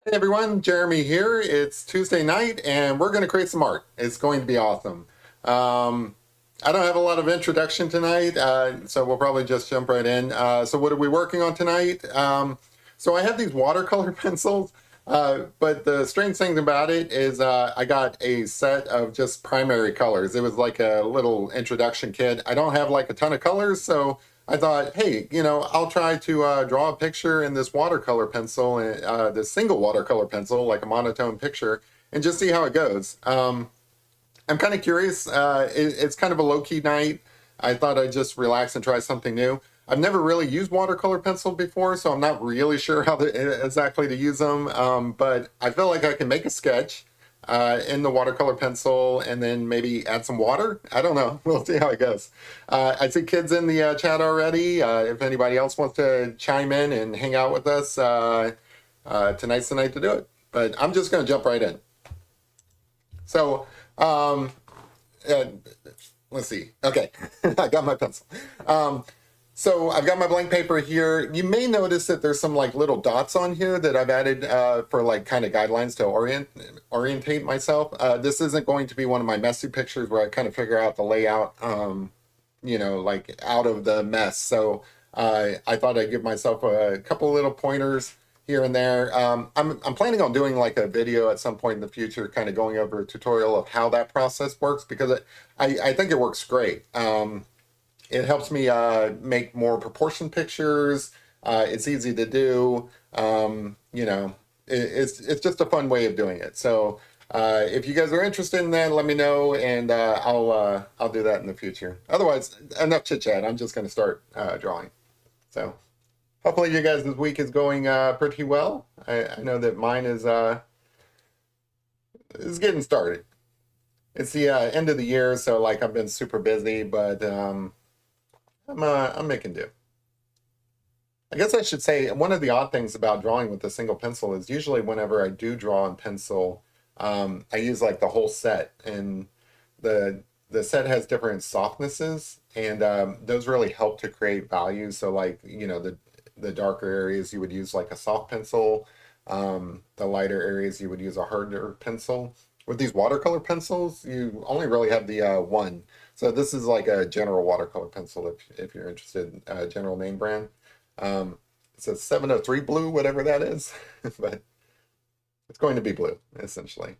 Hey everyone, Jeremy here. It's Tuesday night and we're going to create some art. It's going to be awesome. Um, I don't have a lot of introduction tonight, so we'll probably just jump right in. So what are we working on tonight? So I have these watercolor pencils, but the strange thing about it is I got a set of just primary colors. It was like a little introduction kit. I don't have like a ton of colors, so I thought, hey, I'll try to draw a picture in this watercolor pencil, this single watercolor pencil, like a monotone picture, and just see how it goes. I'm kind of curious. It's kind of a low-key night. I thought I'd just relax and try something new. I've never really used watercolor pencil before, so I'm not really sure how exactly to use them. But I feel like I can make a sketch in the watercolor pencil and then maybe add some water. I don't know. We'll see how it goes. I see kids in the chat already. If anybody else wants to chime in and hang out with us, tonight's the night to do it. But I'm just going to jump right in. So, um, uh, let's see. Okay, I got my pencil. So I've got my blank paper here. You may notice that there's some like little dots on here that I've added for like kind of guidelines to orientate myself. This isn't going to be one of my messy pictures where I kind of figure out the layout, like out of the mess. So I thought I'd give myself a couple little pointers here and there. I'm planning on doing like a video at some point in the future, kind of going over a tutorial of how that process works because I think it works great. It helps me make more proportion pictures. It's easy to do. It's just a fun way of doing it. So if you guys are interested in that, let me know, and I'll do that in the future. Otherwise, enough chit chat. I'm just going to start drawing. So hopefully, you guys this week is going pretty well. I know that mine is getting started. It's the end of the year, so like I've been super busy, but I'm making do. I guess I should say one of the odd things about drawing with a single pencil is usually whenever I do draw in pencil, I use like the whole set, and the set has different softnesses, and those really help to create value. So like the darker areas you would use like a soft pencil, the lighter areas you would use a harder pencil. With these watercolor pencils, you only really have the one. So this is like a general watercolor pencil if you're interested, general name brand. It's a 703 blue, whatever that is, but it's going to be blue essentially.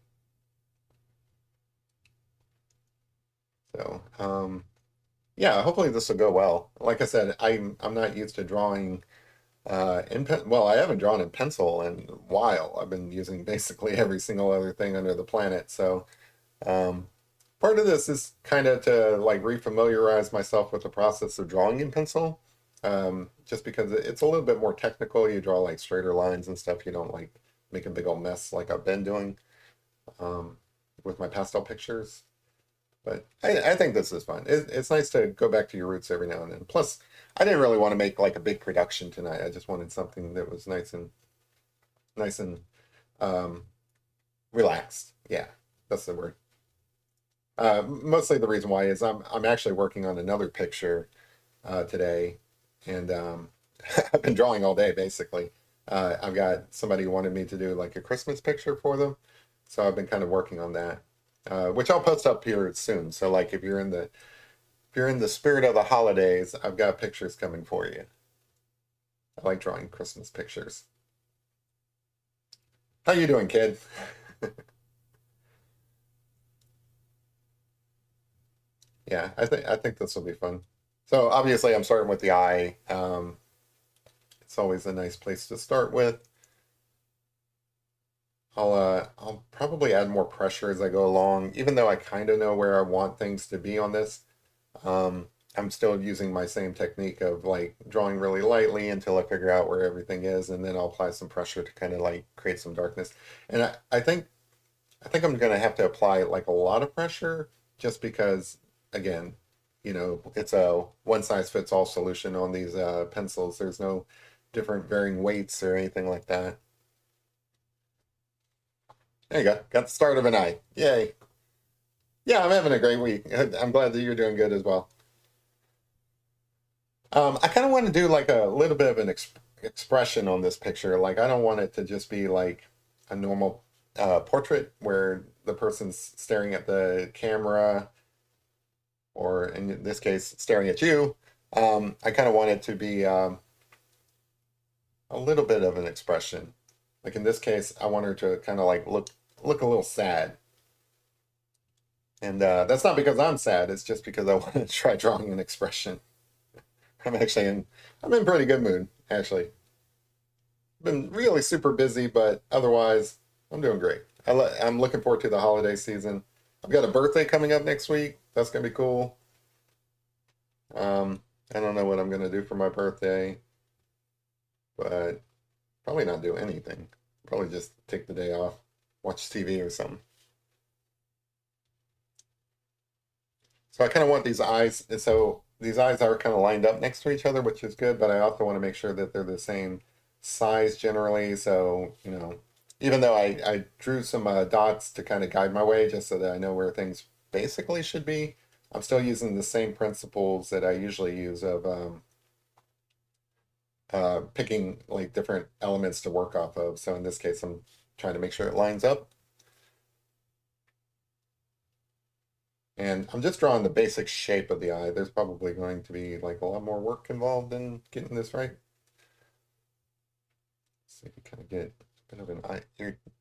So yeah, hopefully this will go well. Like I said, I'm not used to drawing in pen. Well, I haven't drawn in pencil in a while. I've been using basically every single other thing under the planet. So um, part of this is kind of to like refamiliarize myself with the process of drawing in pencil, just because it's a little bit more technical. You draw like straighter lines and stuff. You don't like make a big old mess like I've been doing um, with my pastel pictures. But I think this is fun. It's nice to go back to your roots every now and then. Plus, I didn't really want to make like a big production tonight. I just wanted something that was nice and um, relaxed. Yeah, that's the word. Mostly the reason why is I'm actually working on another picture today, and I've been drawing all day basically. I've got somebody who wanted me to do like a Christmas picture for them, so I've been kind of working on that, which I'll post up here soon. So like if you're in the spirit of the holidays, I've got pictures coming for you. I like drawing Christmas pictures. How you doing, kid? Yeah, I think this will be fun. So obviously I'm starting with the eye. It's always a nice place to start with. I'll probably add more pressure as I go along, even though I kind of know where I want things to be on this. I'm still using my same technique of like drawing really lightly until I figure out where everything is, and then I'll apply some pressure to kind of like create some darkness. And I think I'm gonna have to apply like a lot of pressure just because, again, it's a one size fits all solution on these pencils. There's no different varying weights or anything like that. There you go. Got the start of an eye. Yay. Yeah, I'm having a great week. I'm glad that you're doing good as well. I kind of want to do like a little bit of an expression on this picture. Like, I don't want it to just be like a normal portrait where the person's staring at the camera, or in this case, staring at you. I kind of want it to be a little bit of an expression. Like in this case, I want her to kind of like look a little sad. And that's not because I'm sad. It's just because I want to try drawing an expression. I'm in pretty good mood, actually. Been really super busy, but otherwise, I'm doing great. I'm looking forward to the holiday season. I've got a birthday coming up next week. That's gonna be cool. I don't know what I'm gonna do for my birthday, but probably not do anything. Probably just take the day off, watch TV or something. So I kind of want these eyes, and so these eyes are kind of lined up next to each other, which is good, but I also want to make sure that they're the same size generally. So, even though I drew some dots to kind of guide my way just so that I know where things basically should be, I'm still using the same principles that I usually use of picking like different elements to work off of. So in this case, I'm trying to make sure it lines up. And I'm just drawing the basic shape of the eye. There's probably going to be like a lot more work involved in getting this right. So you can kind of get a bit of an eye,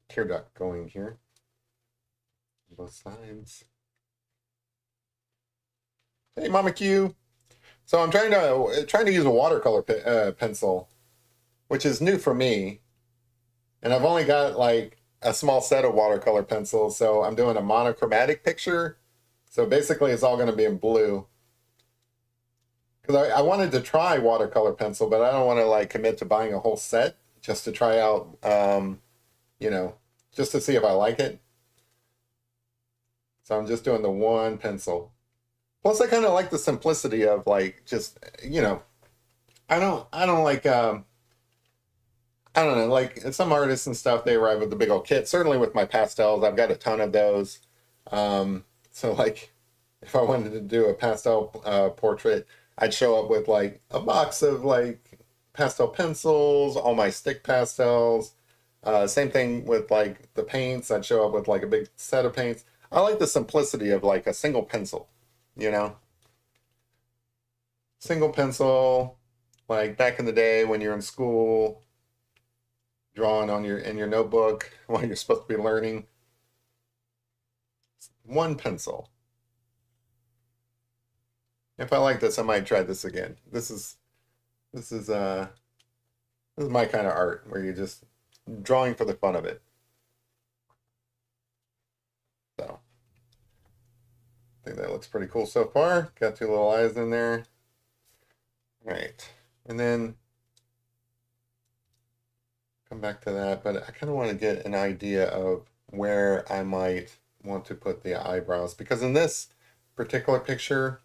tear duct going here. Both sides. Hey, Mama Q. So I'm trying to use a watercolor pencil, which is new for me, and I've only got like a small set of watercolor pencils. So I'm doing a monochromatic picture. So basically, it's all going to be in blue. Because I wanted to try watercolor pencil, but I don't want to like commit to buying a whole set just to try out, you know, just to see if I like it. So I'm just doing the one pencil. Plus, I kind of like the simplicity of like just, I don't like I don't know, like some artists and stuff, they arrive with the big old kit. Certainly with my pastels, I've got a ton of those. So like if I wanted to do a pastel portrait, I'd show up with like a box of like pastel pencils, all my stick pastels. Same thing with like the paints. I'd show up with like a big set of paints. I like the simplicity of like a single pencil, you know? Single pencil, like back in the day when you're in school, drawing on in your notebook while you're supposed to be learning. One pencil. If I like this, I might try this again. This is this is my kind of art where you're just drawing for the fun of it. So I think that looks pretty cool so far. Got two little eyes in there. All right. And then come back to that, but I kind of want to get an idea of where I might want to put the eyebrows, because in this particular picture,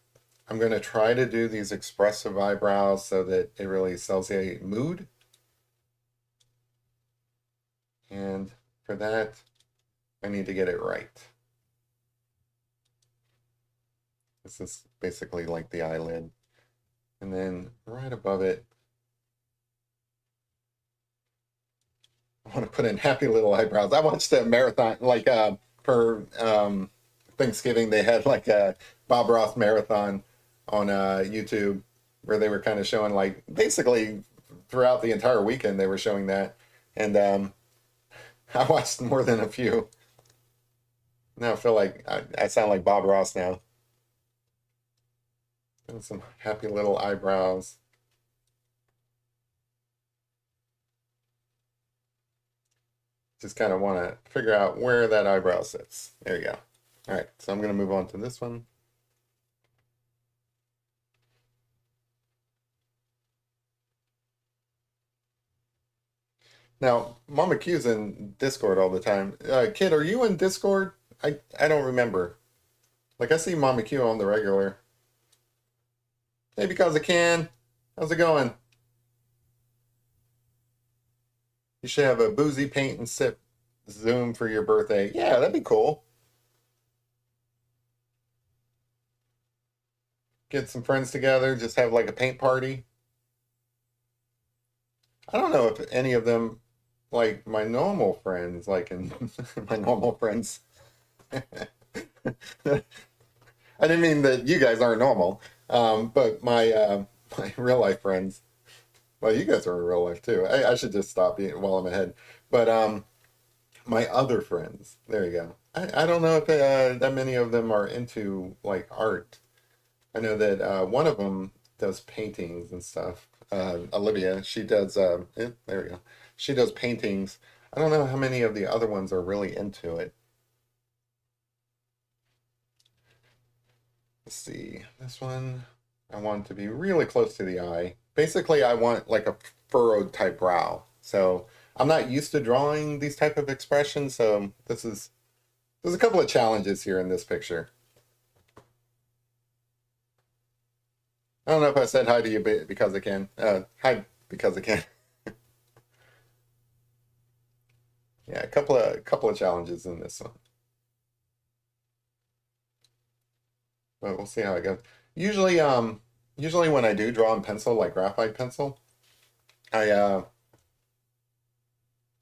I'm going to try to do these expressive eyebrows so that it really sells a mood. And for that, I need to get it right. This is basically like the eyelid. And then right above it, I want to put in happy little eyebrows. I watched a marathon, like for Thanksgiving, they had like a Bob Ross marathon on YouTube where they were kind of showing like basically throughout the entire weekend they were showing that. And I watched more than a few. Now I feel like I sound like Bob Ross now. Doing some happy little eyebrows. Just kind of want to figure out where that eyebrow sits. There you go. All right, so I'm going to move on to this one. Now, Mama Q's in Discord all the time. Kid, are you in Discord? I don't remember. Like I see Mama Q on the regular. Hey, because I can. How's it going? You should have a boozy paint and sip Zoom for your birthday. Yeah, that'd be cool. Get some friends together, just have like a paint party. I don't know if any of them like my normal friends, like in my normal friends. I didn't mean that you guys aren't normal, but my my real life friends. Well, you guys are in real life too. I should just stop being while I'm ahead. But my other friends. There you go. I don't know if that many of them are into like art. I know that one of them does paintings and stuff. Olivia, she does. There we go. She does paintings. I don't know how many of the other ones are really into it. Let's see. This one, I want to be really close to the eye. Basically, I want like a furrowed type brow. So I'm not used to drawing these type of expressions. So there's a couple of challenges here in this picture. I don't know if I said hi to you because I can. Hi because I can. Yeah, a couple of challenges in this one, but we'll see how it goes. Usually, usually when I do draw in pencil, like graphite pencil, I uh,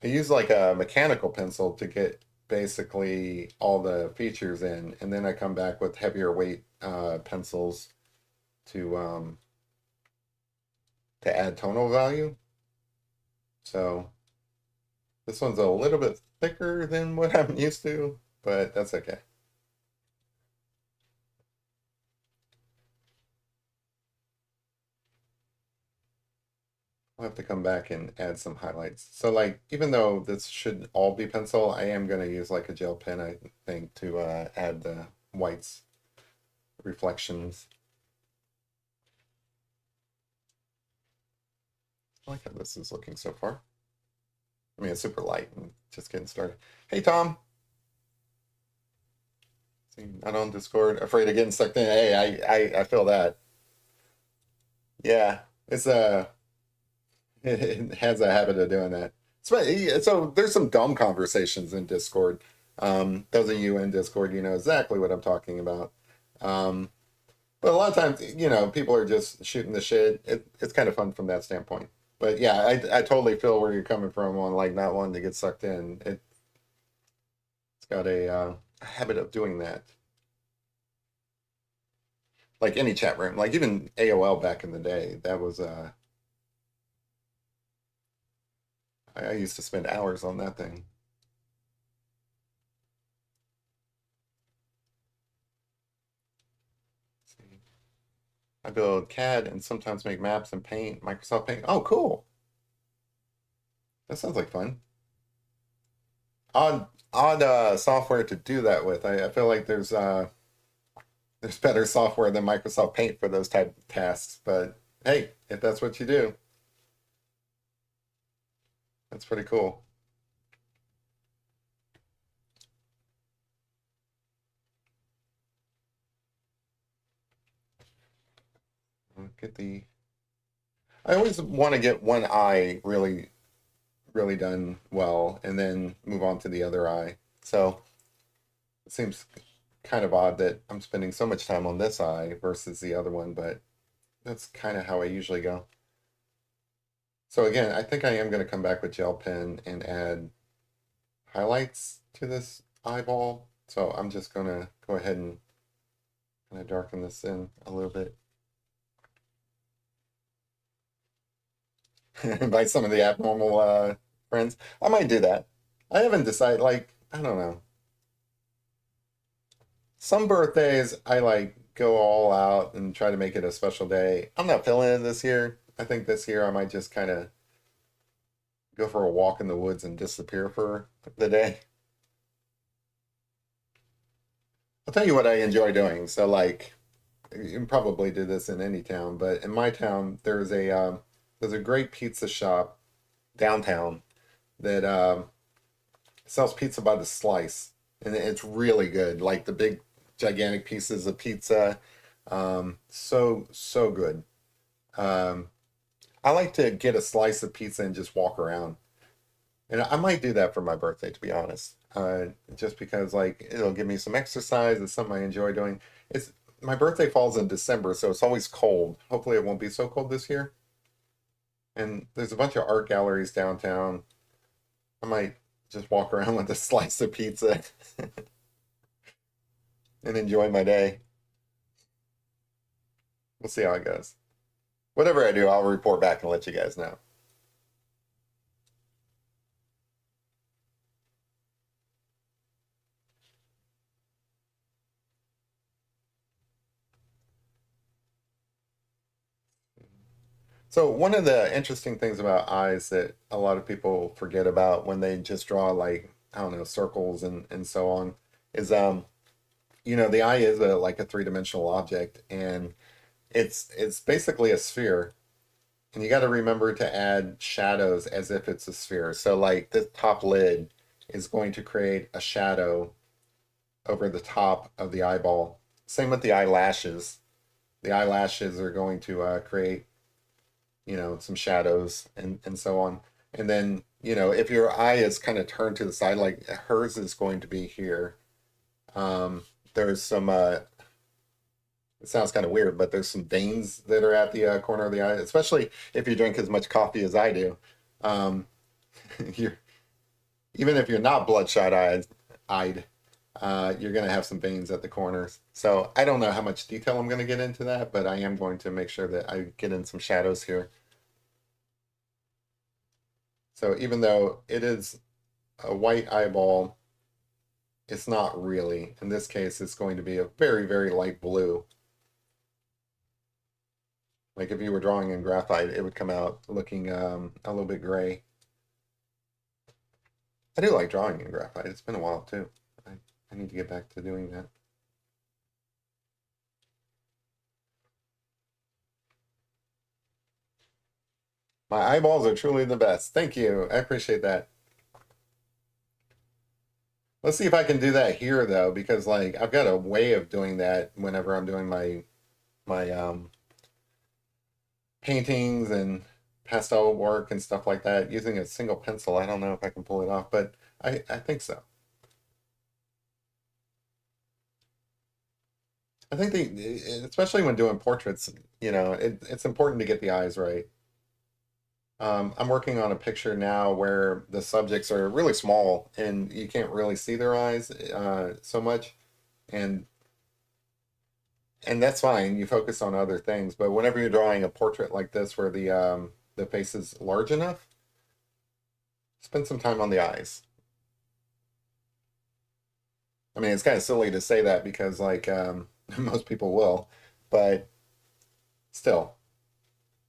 I use like a mechanical pencil to get basically all the features in, and then I come back with heavier weight pencils to um, to add tonal value. So this one's a little bit thicker than what I'm used to, but that's okay. I'll have to come back and add some highlights. So like, even though this should all be pencil, I am going to use like a gel pen, I think, to add the whites, reflections. I like how this is looking so far. I mean, it's super light and just getting started. Hey, Tom. See, not on Discord. Afraid of getting sucked in. Hey, I feel that. Yeah, it's it has a habit of doing that. So there's some dumb conversations in Discord. Those of you in Discord, you know exactly what I'm talking about. Um, but a lot of times, people are just shooting the shit. It's kind of fun from that standpoint. But yeah, I totally feel where you're coming from on like not wanting to get sucked in. It's got a habit of doing that. Like any chat room, like even AOL back in the day, that was I used to spend hours on that thing. I build CAD and sometimes make maps and paint, Microsoft Paint. Oh, cool. That sounds like fun. Odd software to do that with. I feel like there's better software than Microsoft Paint for those type of tasks. But hey, if that's what you do, that's pretty cool. Get the. I always want to get one eye really, really done well, and then move on to the other eye. So it seems kind of odd that I'm spending so much time on this eye versus the other one, but that's kind of how I usually go. So again, I think I am going to come back with gel pen and add highlights to this eyeball. So I'm just going to go ahead and kind of darken this in a little bit. Invite some of the abnormal friends. I might do that. I haven't decided, like, I don't know. Some birthdays I like go all out and try to make it a special day. I'm not feeling it this year. I think this year I might just kind of go for a walk in the woods and disappear for the day. I'll tell you what I enjoy doing. So, like, you can probably do this in any town, but in my town, there's a great pizza shop downtown that sells pizza by the slice, and it's really good. Like the big, gigantic pieces of pizza, so good. Um, I like to get a slice of pizza and just walk around. And I might do that for my birthday, to be honest. Just because like it'll give me some exercise. It's something I enjoy doing. It's My birthday falls in December, so it's always cold. Hopefully, it won't be so cold this year. And there's a bunch of art galleries downtown. I might just walk around with a slice of pizza and enjoy my day. We'll see how it goes. Whatever I do, I'll report back and let you guys know. So one of the interesting things about eyes that a lot of people forget about when they just draw like, I don't know, circles and so on is the eye is like a three-dimensional object, and it's basically a sphere. And you got to remember to add shadows as if it's a sphere. So like this top lid is going to create a shadow over the top of the eyeball. Same with the eyelashes. The eyelashes are going to create, some shadows and so on. And then, if your eye is kind of turned to the side, like hers is going to be here, there's some, it sounds kind of weird, but there's some veins that are at the corner of the eye, especially if you drink as much coffee as I do. Um, you're, even if you're not bloodshot eyed, you're going to have some veins at the corners. So I don't know how much detail I'm going to get into that, but I am going to make sure that I get in some shadows here. So even though it is a white eyeball, it's not really. In this case, it's going to be a very, very light blue. Like if you were drawing in graphite, it would come out looking a little bit gray. I do like drawing in graphite. It's been a while too. I need to get back to doing that. My eyeballs are truly the best. Thank you. I appreciate that. Let's see if I can do that here though, because like I've got a way of doing that whenever I'm doing my paintings and pastel work and stuff like that using a single pencil. I don't know if I can pull it off, but I think so. I think especially when doing portraits, it's important to get the eyes right. I'm working on a picture now where the subjects are really small and you can't really see their eyes so much, and and that's fine. You focus on other things, but whenever you're drawing a portrait like this where the face is large enough, spend some time on the eyes. I mean, it's kind of silly to say that because like most people will, but still,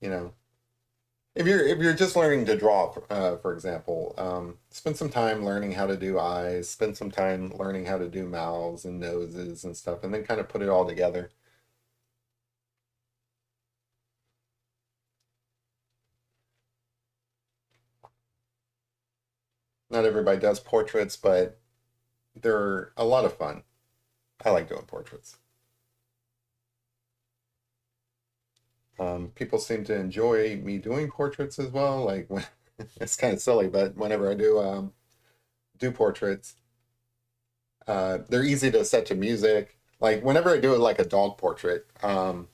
you know, if you're just learning to draw, for example, spend some time learning how to do eyes, spend some time learning how to do mouths and noses and stuff, and then kind of put it all together. Not everybody does portraits, but they're a lot of fun. I like doing portraits. People seem to enjoy me doing portraits as well. Like when, it's kind of silly, but whenever I do portraits, they're easy to set to music. Like whenever I do it like a dog portrait, and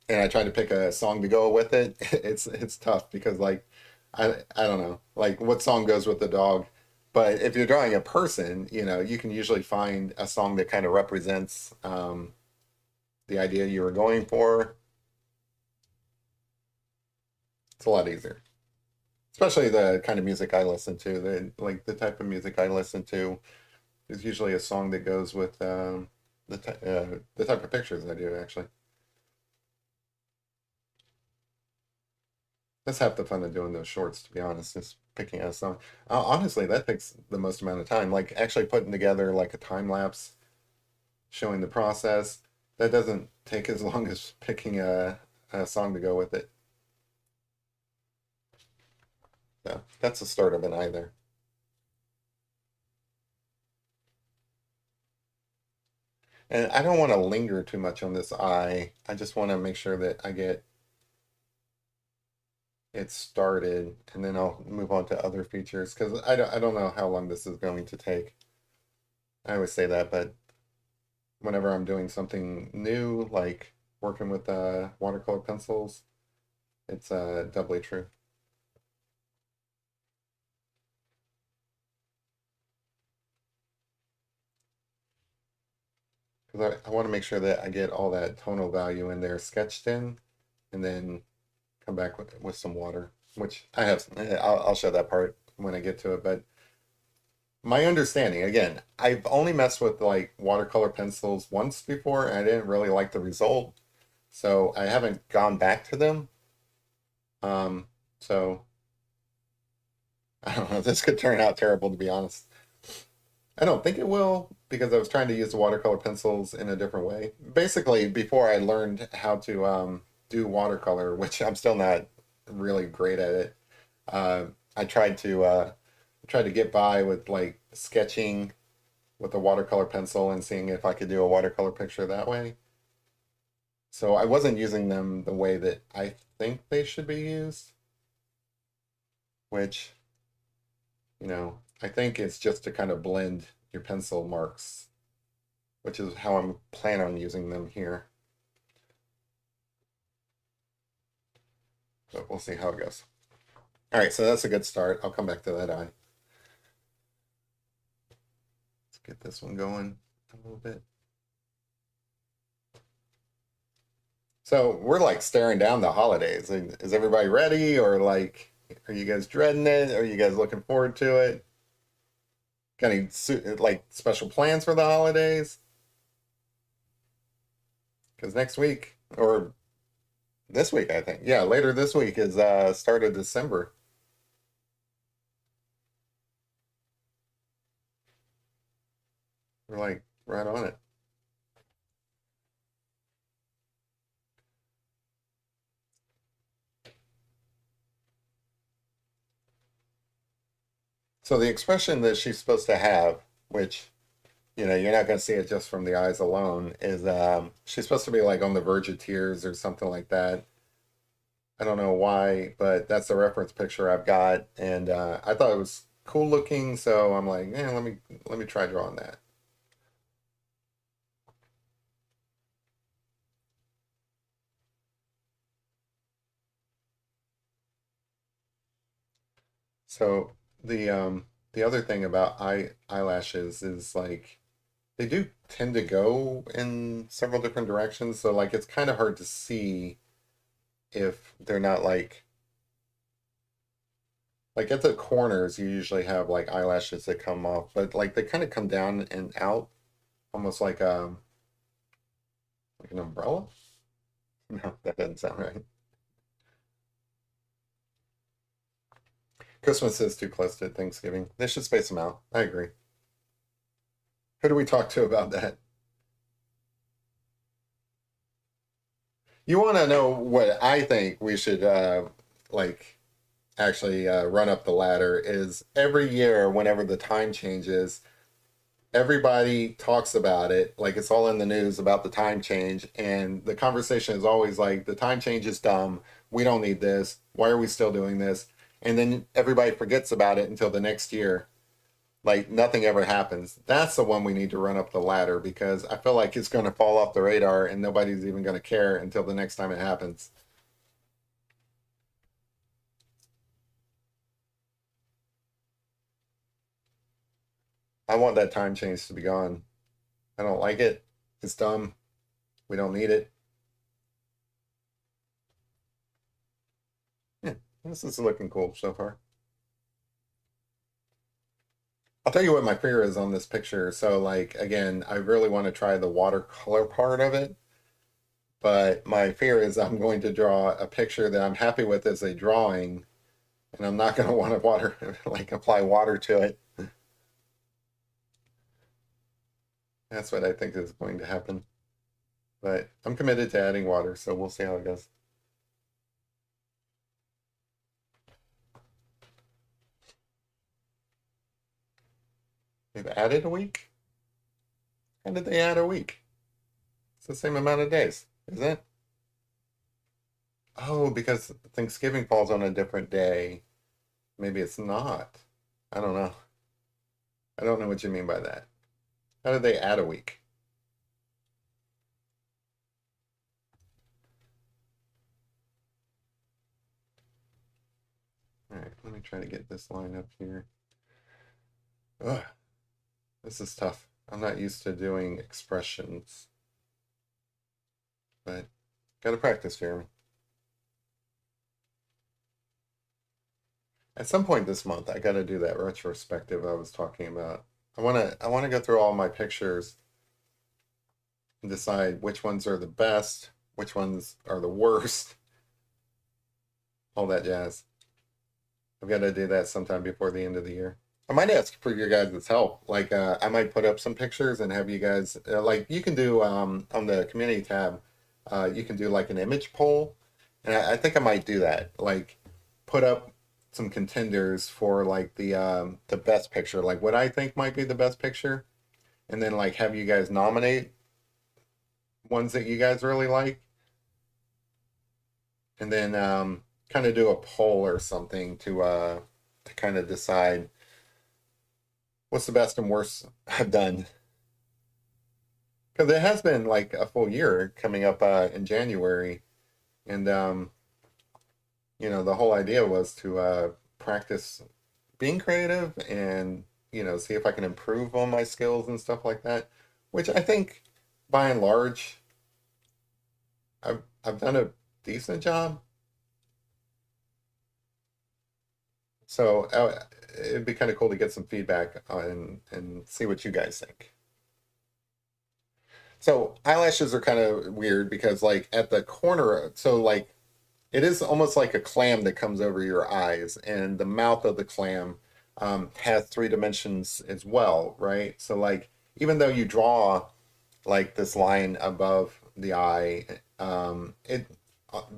I try to pick a song to go with it, it's tough because like I don't know, like what song goes with the dog. But if you're drawing a person, you can usually find a song that kind of represents the idea you were going for. It's a lot easier, especially the kind of music I listen to. Like the type of music I listen to is usually a song that goes with the type of pictures I do actually. That's half the fun of doing those shorts, to be honest, is picking out a song. Honestly, that takes the most amount of time. Like actually putting together like a time lapse showing the process, that doesn't take as long as picking a song to go with it. So that's the start of it either. And I don't want to linger too much on this eye. I just want to make sure that I get it started and then I'll move on to other features because I don't know how long this is going to take. I always say that, but whenever I'm doing something new, like working with watercolor pencils, it's doubly true. because I want to make sure that I get all that tonal value in there sketched in, and then come back with some water, which I have. I'll show that part when I get to it. But my understanding, again, I've only messed with like watercolor pencils once before, and I didn't really like the result, so I haven't gone back to them. Um, so I don't know. This could turn out terrible, to be honest. I don't think it will because I was trying to use the watercolor pencils in a different way. Basically, before I learned how to do watercolor, which I'm still not really great at it, uh, I tried to get by with like sketching with a watercolor pencil and seeing if I could do a watercolor picture that way. So I wasn't using them the way that I think they should be used, which, I think it's just to kind of blend your pencil marks, which is how I'm planning on using them here. But we'll see how it goes. All right, so that's a good start. I'll come back to that eye. Let's get this one going a little bit. So we're like staring down the holidays. Is everybody ready, or like, are you guys dreading it? Are you guys looking forward to it? Got any like special plans for the holidays? Because next week, or this week, I think, yeah, later this week is start of December. We're like right on it. So the expression that she's supposed to have, which you're not going to see it just from the eyes alone, is she's supposed to be like on the verge of tears or something like that. I don't know why, but that's the reference picture I've got, and I thought it was cool looking, so I'm like, yeah, let me try drawing that. So the other thing about eyelashes is like they do tend to go in several different directions, so like it's kind of hard to see if they're not like at the corners you usually have like eyelashes that come off, but like they kind of come down and out almost like an umbrella. No, that doesn't sound right. Christmas is too close to Thanksgiving. They should space them out. I agree. Who do we talk to about that? You want to know what I think we should like actually run up the ladder is every year whenever the time changes, everybody talks about it like it's all in the news about the time change, and the conversation is always like the time change is dumb, we don't need this, why are we still doing this? And then everybody forgets about it until the next year, like nothing ever happens. That's the one we need to run up the ladder because I feel like it's going to fall off the radar and nobody's even going to care until the next time it happens. I want that time change to be gone. I don't like it. It's dumb. We don't need it. Yeah, this is looking cool so far. I'll tell you what my fear is on this picture. So, like, again, I really want to try the watercolor part of it, but my fear is I'm going to draw a picture that I'm happy with as a drawing, and I'm not going to want to like, apply water to it. That's what I think is going to happen. But I'm committed to adding water, so we'll see how it goes. They've added a week? How did they add a week? It's the same amount of days, isn't it? Oh, because Thanksgiving falls on a different day. Maybe it's not. I don't know. I don't know what you mean by that. How did they add a week? All right, let me try to get this line up here. Ugh, this is tough. I'm not used to doing expressions, but gotta practice, Jeremy. At some point this month, I gotta do that retrospective I was talking about. I wanna go through all my pictures and decide which ones are the best, which ones are the worst, all that jazz. I've got to do that sometime before the end of the year. I might ask for your guys' help. Like, I might put up some pictures and have you guys, like, you can do on the community tab, you can do like an image poll. And I think I might do that. Like, put up some contenders for like the best picture, like what I think might be the best picture, and then like have you guys nominate ones that you guys really like, and then kind of do a poll or something to kind of decide what's the best and worst I've done. Because it has been like a full year coming up in January, and the whole idea was to practice being creative and see if I can improve on my skills and stuff like that, which I think by and large I've done a decent job. So it'd be kind of cool to get some feedback and see what you guys think. So eyelashes are kind of weird because like at the corner, so like it is almost like a clam that comes over your eyes, and the mouth of the clam has three dimensions as well, right? So like even though you draw like this line above the eye, it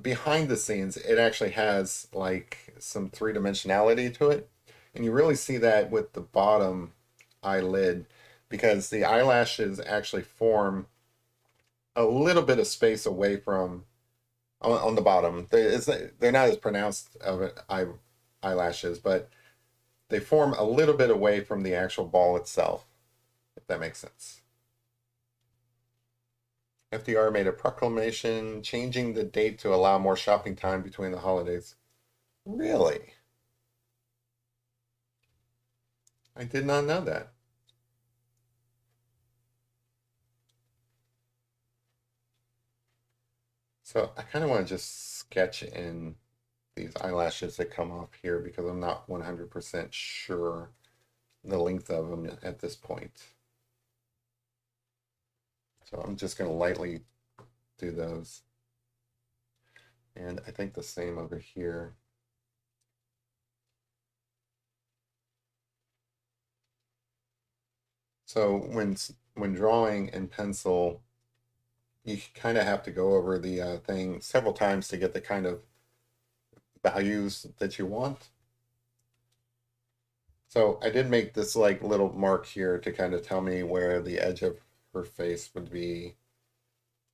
behind the scenes it actually has like some three dimensionality to it, and you really see that with the bottom eyelid because the eyelashes actually form a little bit of space away from on the bottom. They're not as pronounced of eyelashes, but they form a little bit away from the actual ball itself, if that makes sense. FDR made a proclamation changing the date to allow more shopping time between the holidays. Really? I did not know that. So I kind of want to just sketch in these eyelashes that come off here because I'm not 100% sure the length of them at this point. So I'm just going to lightly do those. And I think the same over here. So when drawing in pencil, you kind of have to go over the thing several times to get the kind of values that you want. So I did make this like little mark here to kind of tell me where the edge of her face would be.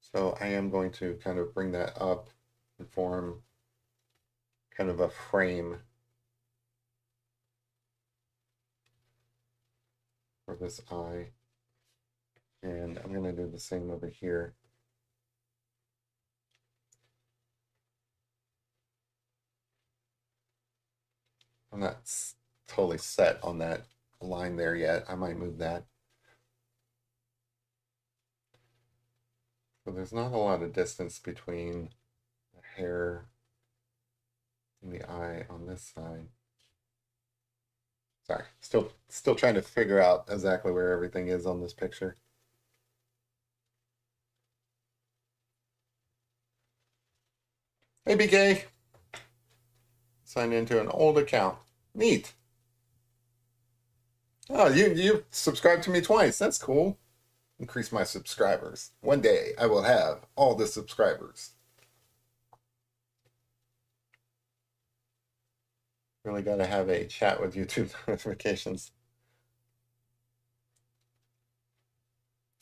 So I am going to kind of bring that up and form kind of a frame for this eye. And I'm going to do the same over here. I'm not totally set on that line there yet. I might move that. So there's not a lot of distance between the hair and the eye on this side. Sorry, still trying to figure out exactly where everything is on this picture. Hey BK, signed into an old account. Neat. Oh, you subscribed to me twice. That's cool. Increase my subscribers. One day I will have all the subscribers. Really got to have a chat with YouTube notifications.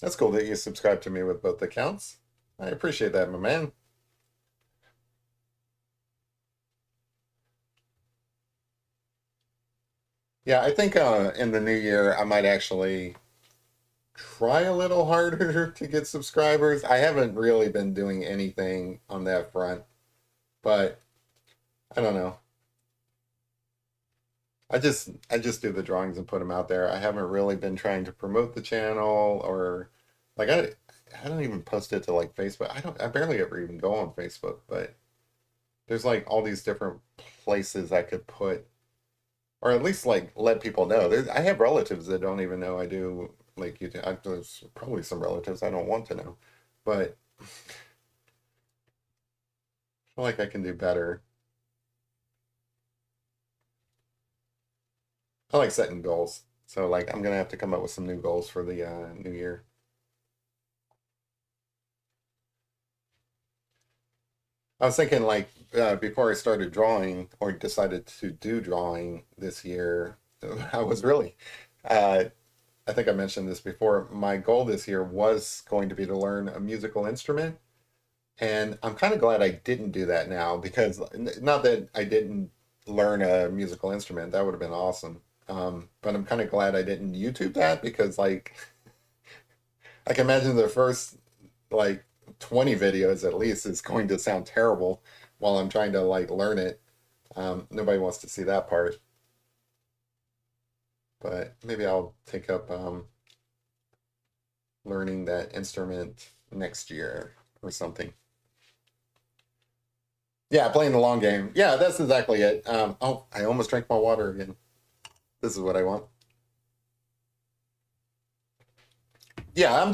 That's cool that you subscribe to me with both accounts. I appreciate that, my man. Yeah, I think in the new year I might actually try a little harder to get subscribers. I haven't really been doing anything on that front, but I don't know. I just do the drawings and put them out there. I haven't really been trying to promote the channel or like I don't even post it to like Facebook. I barely ever even go on Facebook, but there's like all these different places I could put or at least like let people know. I have relatives that don't even know I do like YouTube. There's probably some relatives I don't want to know, but I feel like I can do better. I like setting goals. So like I'm gonna have to come up with some new goals for the new year. I was thinking like before I started drawing or decided to do drawing this year, I was really uh, I think I mentioned this before. My goal this year was going to be to learn a musical instrument. And I'm kind of glad I didn't do that now because not that I didn't learn a musical instrument, that would have been awesome. But I'm kind of glad I didn't YouTube that because like I can imagine the first like 20 videos at least is going to sound terrible while I'm trying to like learn it. Nobody wants to see that part, but maybe I'll take up learning that instrument next year or something. Yeah, playing the long game. Yeah, that's exactly it. Oh, I almost drank my water again. This is what I want. Yeah, I'm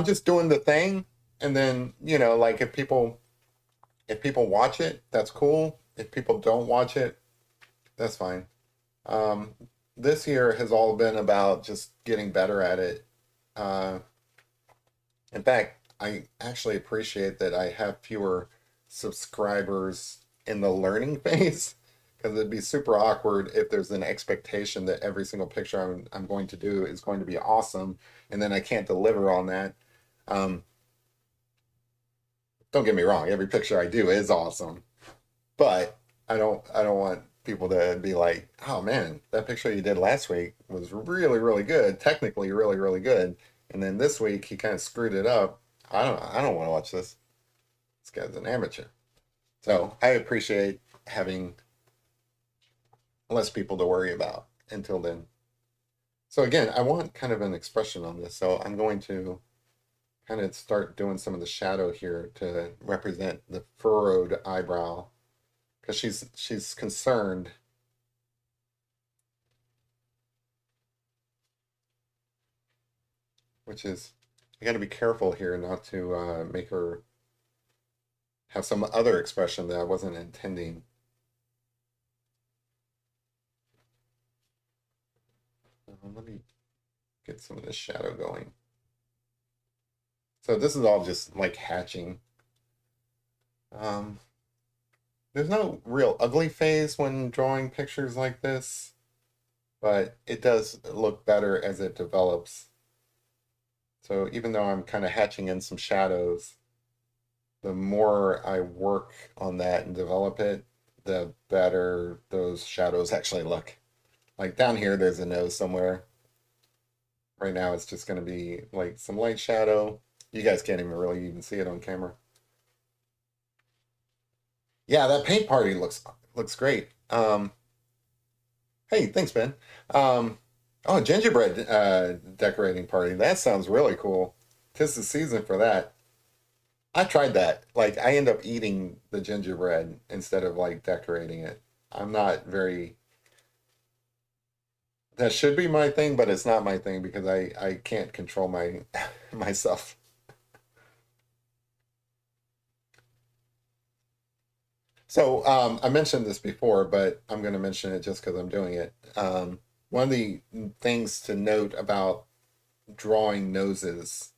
just doing the thing, and then like if people watch it, that's cool. If people don't watch it, that's fine. Um, this year has all been about just getting better at it. Uh, in fact, I actually appreciate that I have fewer subscribers in the learning phase because it'd be super awkward if there's an expectation that every single picture I'm going to do is going to be awesome and then I can't deliver on that. Um, don't get me wrong, every picture I do is awesome, but I don't want people to be like, "Oh man, that picture you did last week was really really good, technically really really good, and then this week he kind of screwed it up." I don't want to watch this. This guy's an amateur. So I appreciate having less people to worry about until then. So again, I want kind of an expression on this. So I'm going to kind of start doing some of the shadow here to represent the furrowed eyebrow because she's concerned, which is I got to be careful here not to make her have some other expression that I wasn't intending. Let me get some of this shadow going. So this is all just like hatching. Um, there's no real ugly phase when drawing pictures like this, but it does look better as it develops. So even though I'm kind of hatching in some shadows, the more I work on that and develop it, the better those shadows actually look. Like down here, there's a nose somewhere. Right now, it's just going to be like some light shadow. You guys can't even really even see it on camera. Yeah, that paint party looks great. Hey, thanks, Ben. Oh, gingerbread decorating party. That sounds really cool. 'Tis the season for that. I tried that. Like, I end up eating the gingerbread instead of like decorating it. I'm not very. That should be my thing, but it's not my thing because I can't control my myself. So I mentioned this before, but I'm going to mention it just because I'm doing it. One of the things to note about drawing noses,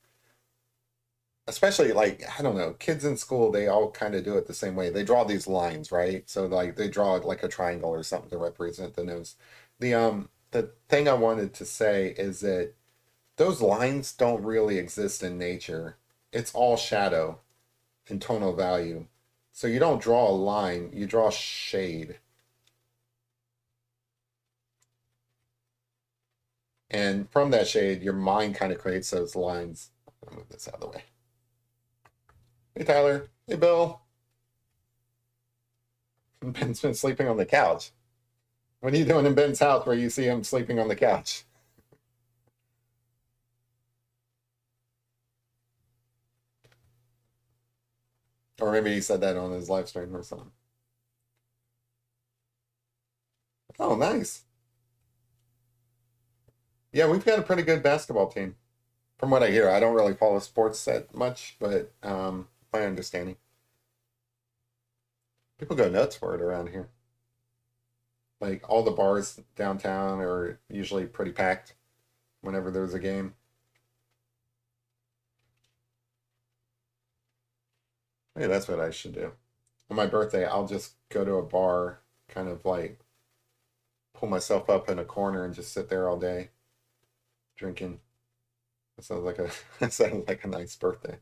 especially like I don't know, kids in school, they all kind of do it the same way. They draw these lines, right? So like they draw like a triangle or something to represent the nose. The thing I wanted to say is that those lines don't really exist in nature. It's all shadow and tonal value. So you don't draw a line, you draw shade. And from that shade, your mind kind of creates those lines. I'll move this out of the way. Hey, Tyler. Hey, Bill. Ben's been sleeping on the couch. What are you doing in Ben's house where you see him sleeping on the couch? Or maybe he said that on his live stream or something. Oh, nice. Yeah, we've got a pretty good basketball team. From what I hear, I don't really follow sports that much, but my understanding. People go nuts for it around here. Like all the bars downtown are usually pretty packed whenever there's a game. Maybe that's what I should do. On my birthday, I'll just go to a bar, kind of like pull myself up in a corner and just sit there all day drinking. That sounds like a that sounds like a nice birthday.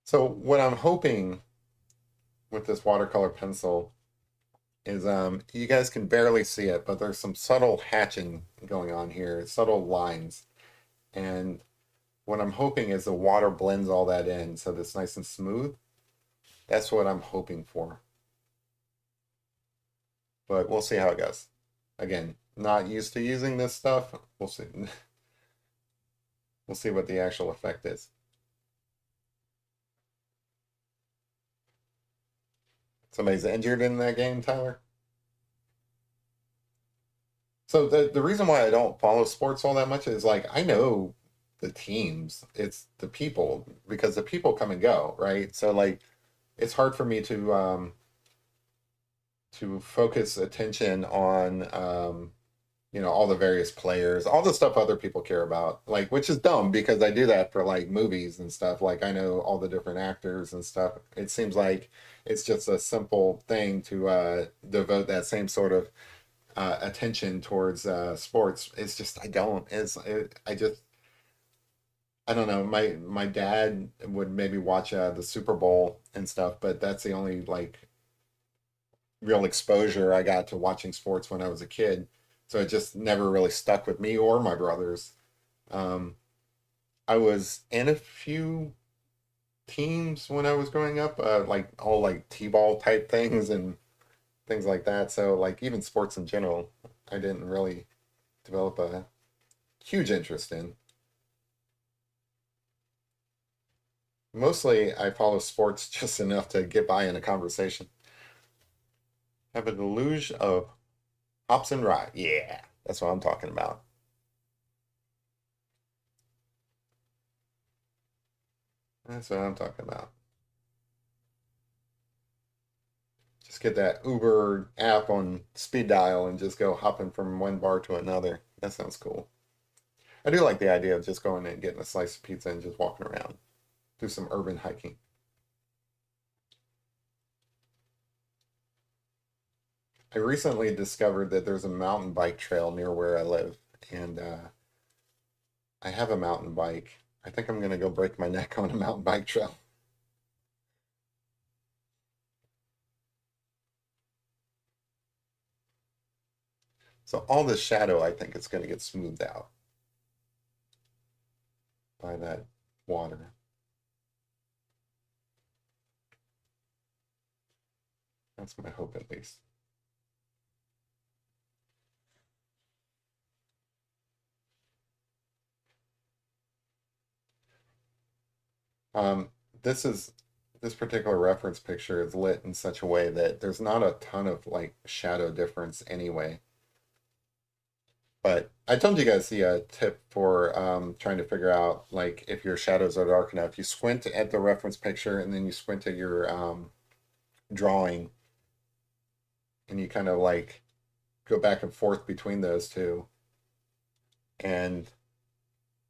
So what I'm hoping with this watercolor pencil is you guys can barely see it, but there's some subtle hatching going on here, subtle lines. And what I'm hoping is the water blends all that in so that's nice and smooth. That's what I'm hoping for. But we'll see how it goes. Again, not used to using this stuff. We'll see. We'll see what the actual effect is. Somebody's injured in that game, Tyler? So the reason why I don't follow sports all that much is like I know the teams, it's the people because the people come and go, right? So like it's hard for me to focus attention on all the various players, all the stuff other people care about, like which is dumb because I do that for like movies and stuff. Like I know all the different actors and stuff. It seems like it's just a simple thing to devote that same sort of attention towards sports. It's just I don't. I just I don't know. My dad would maybe watch the Super Bowl and stuff, but that's the only like real exposure I got to watching sports when I was a kid. So it just never really stuck with me or my brothers. Um, I was in a few teams when I was growing up, like all like T-ball type things and things like that. So like even sports in general, I didn't really develop a huge interest in. Mostly I follow sports just enough to get by in a conversation. Have a deluge of hops and rye. Yeah, that's what I'm talking about. That's what I'm talking about. Just get that Uber app on speed dial and just go hopping from one bar to another. That sounds cool. I do like the idea of just going and getting a slice of pizza and just walking around, do some urban hiking. I recently discovered that there's a mountain bike trail near where I live, and I have a mountain bike. I think I'm gonna go break my neck on a mountain bike trail. So all this shadow, I think, is gonna get smoothed out by that water. That's my hope, at least. Um, this is this particular reference picture is lit in such a way that there's not a ton of like shadow difference anyway. But I told you guys the tip for trying to figure out like if your shadows are dark enough. You squint at the reference picture and then you squint at your drawing and you kind of like go back and forth between those two. And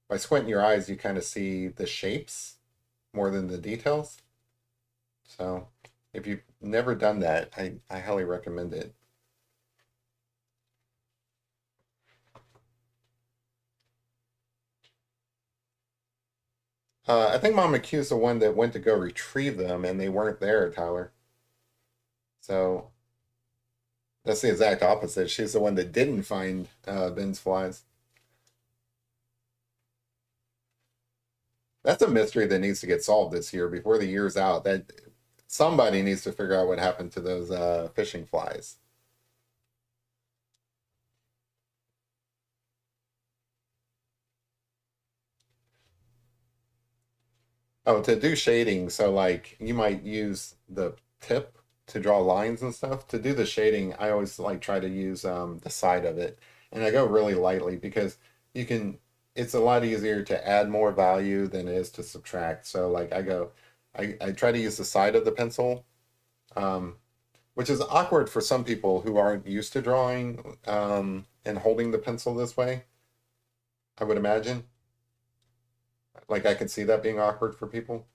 by squinting your eyes, you kind of see the shapes more than the details. So if you've never done that, I highly recommend it. I think Mom accused the one that went to go retrieve them and they weren't there, Tyler. So that's the exact opposite. She's the one that didn't find Ben's flies. That's a mystery that needs to get solved this year before the year's out. That somebody needs to figure out what happened to those fishing flies. Oh, to do shading, so like you might use the tip to draw lines and stuff. To do the shading, I always like try to use the side of it, and I go really lightly because you can. It's a lot easier to add more value than it is to subtract. So like I try to use the side of the pencil, um, which is awkward for some people who aren't used to drawing and holding the pencil this way. I would imagine. Like I could see that being awkward for people,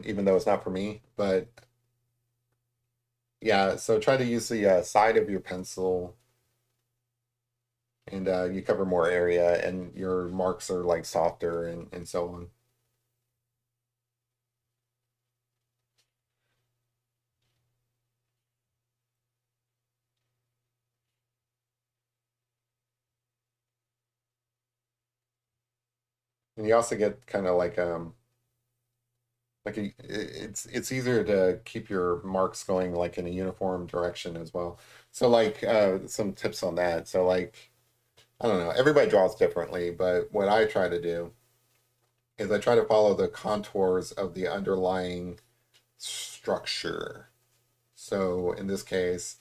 even though it's not for me. But yeah, so try to use the side of your pencil and you cover more area and your marks are like softer and so on. And you also get kind of like it's easier to keep your marks going like in a uniform direction as well. So like some tips on that. So like I don't know, everybody draws differently, but what I try to do is I try to follow the contours of the underlying structure. So in this case,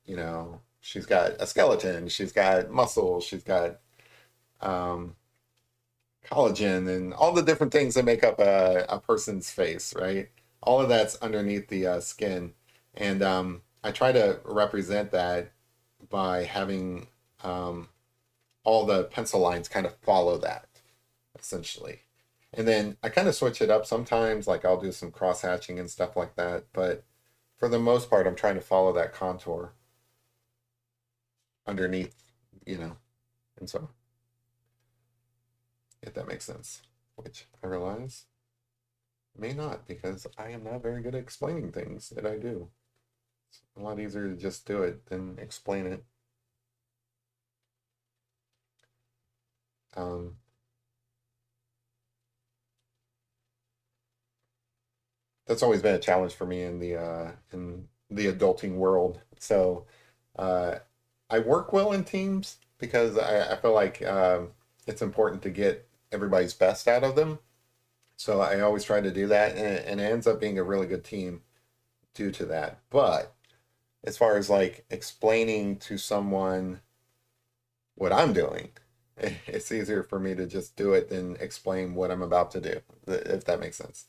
you know, she's got a skeleton, she's got muscles, she's got um, collagen, and all the different things that make up a person's face, right? All of that's underneath the skin. And I try to represent that by having all the pencil lines kind of follow that, essentially. And then I kind of switch it up sometimes, like I'll do some cross hatching and stuff like that. But for the most part, I'm trying to follow that contour underneath, you know, and so if that makes sense, which I realize may not because I am not very good at explaining things that I do. It's a lot easier to just do it than explain it. Um, that's always been a challenge for me in the adulting world. So uh, I work well in teams because I feel like it's important to get everybody's best out of them. So I always try to do that, and it ends up being a really good team due to that. But as far as like explaining to someone what I'm doing, it's easier for me to just do it than explain what I'm about to do, if that makes sense.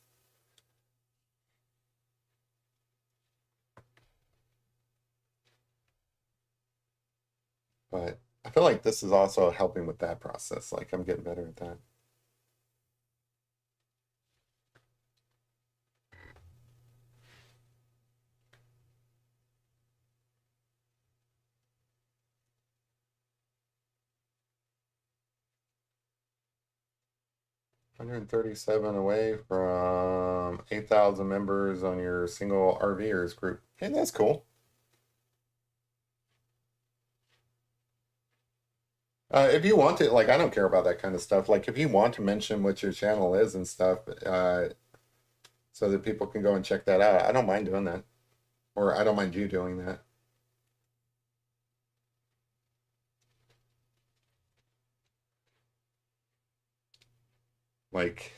But I feel like this is also helping with that process. Like I'm getting better at that. 137 away from 8,000 members on your single RVers group. Hey, that's cool. If you want to, like, I don't care about that kind of stuff. Like, if you want to mention what your channel is and stuff, so that people can go and check that out, I don't mind doing that. Or I don't mind you doing that. Like,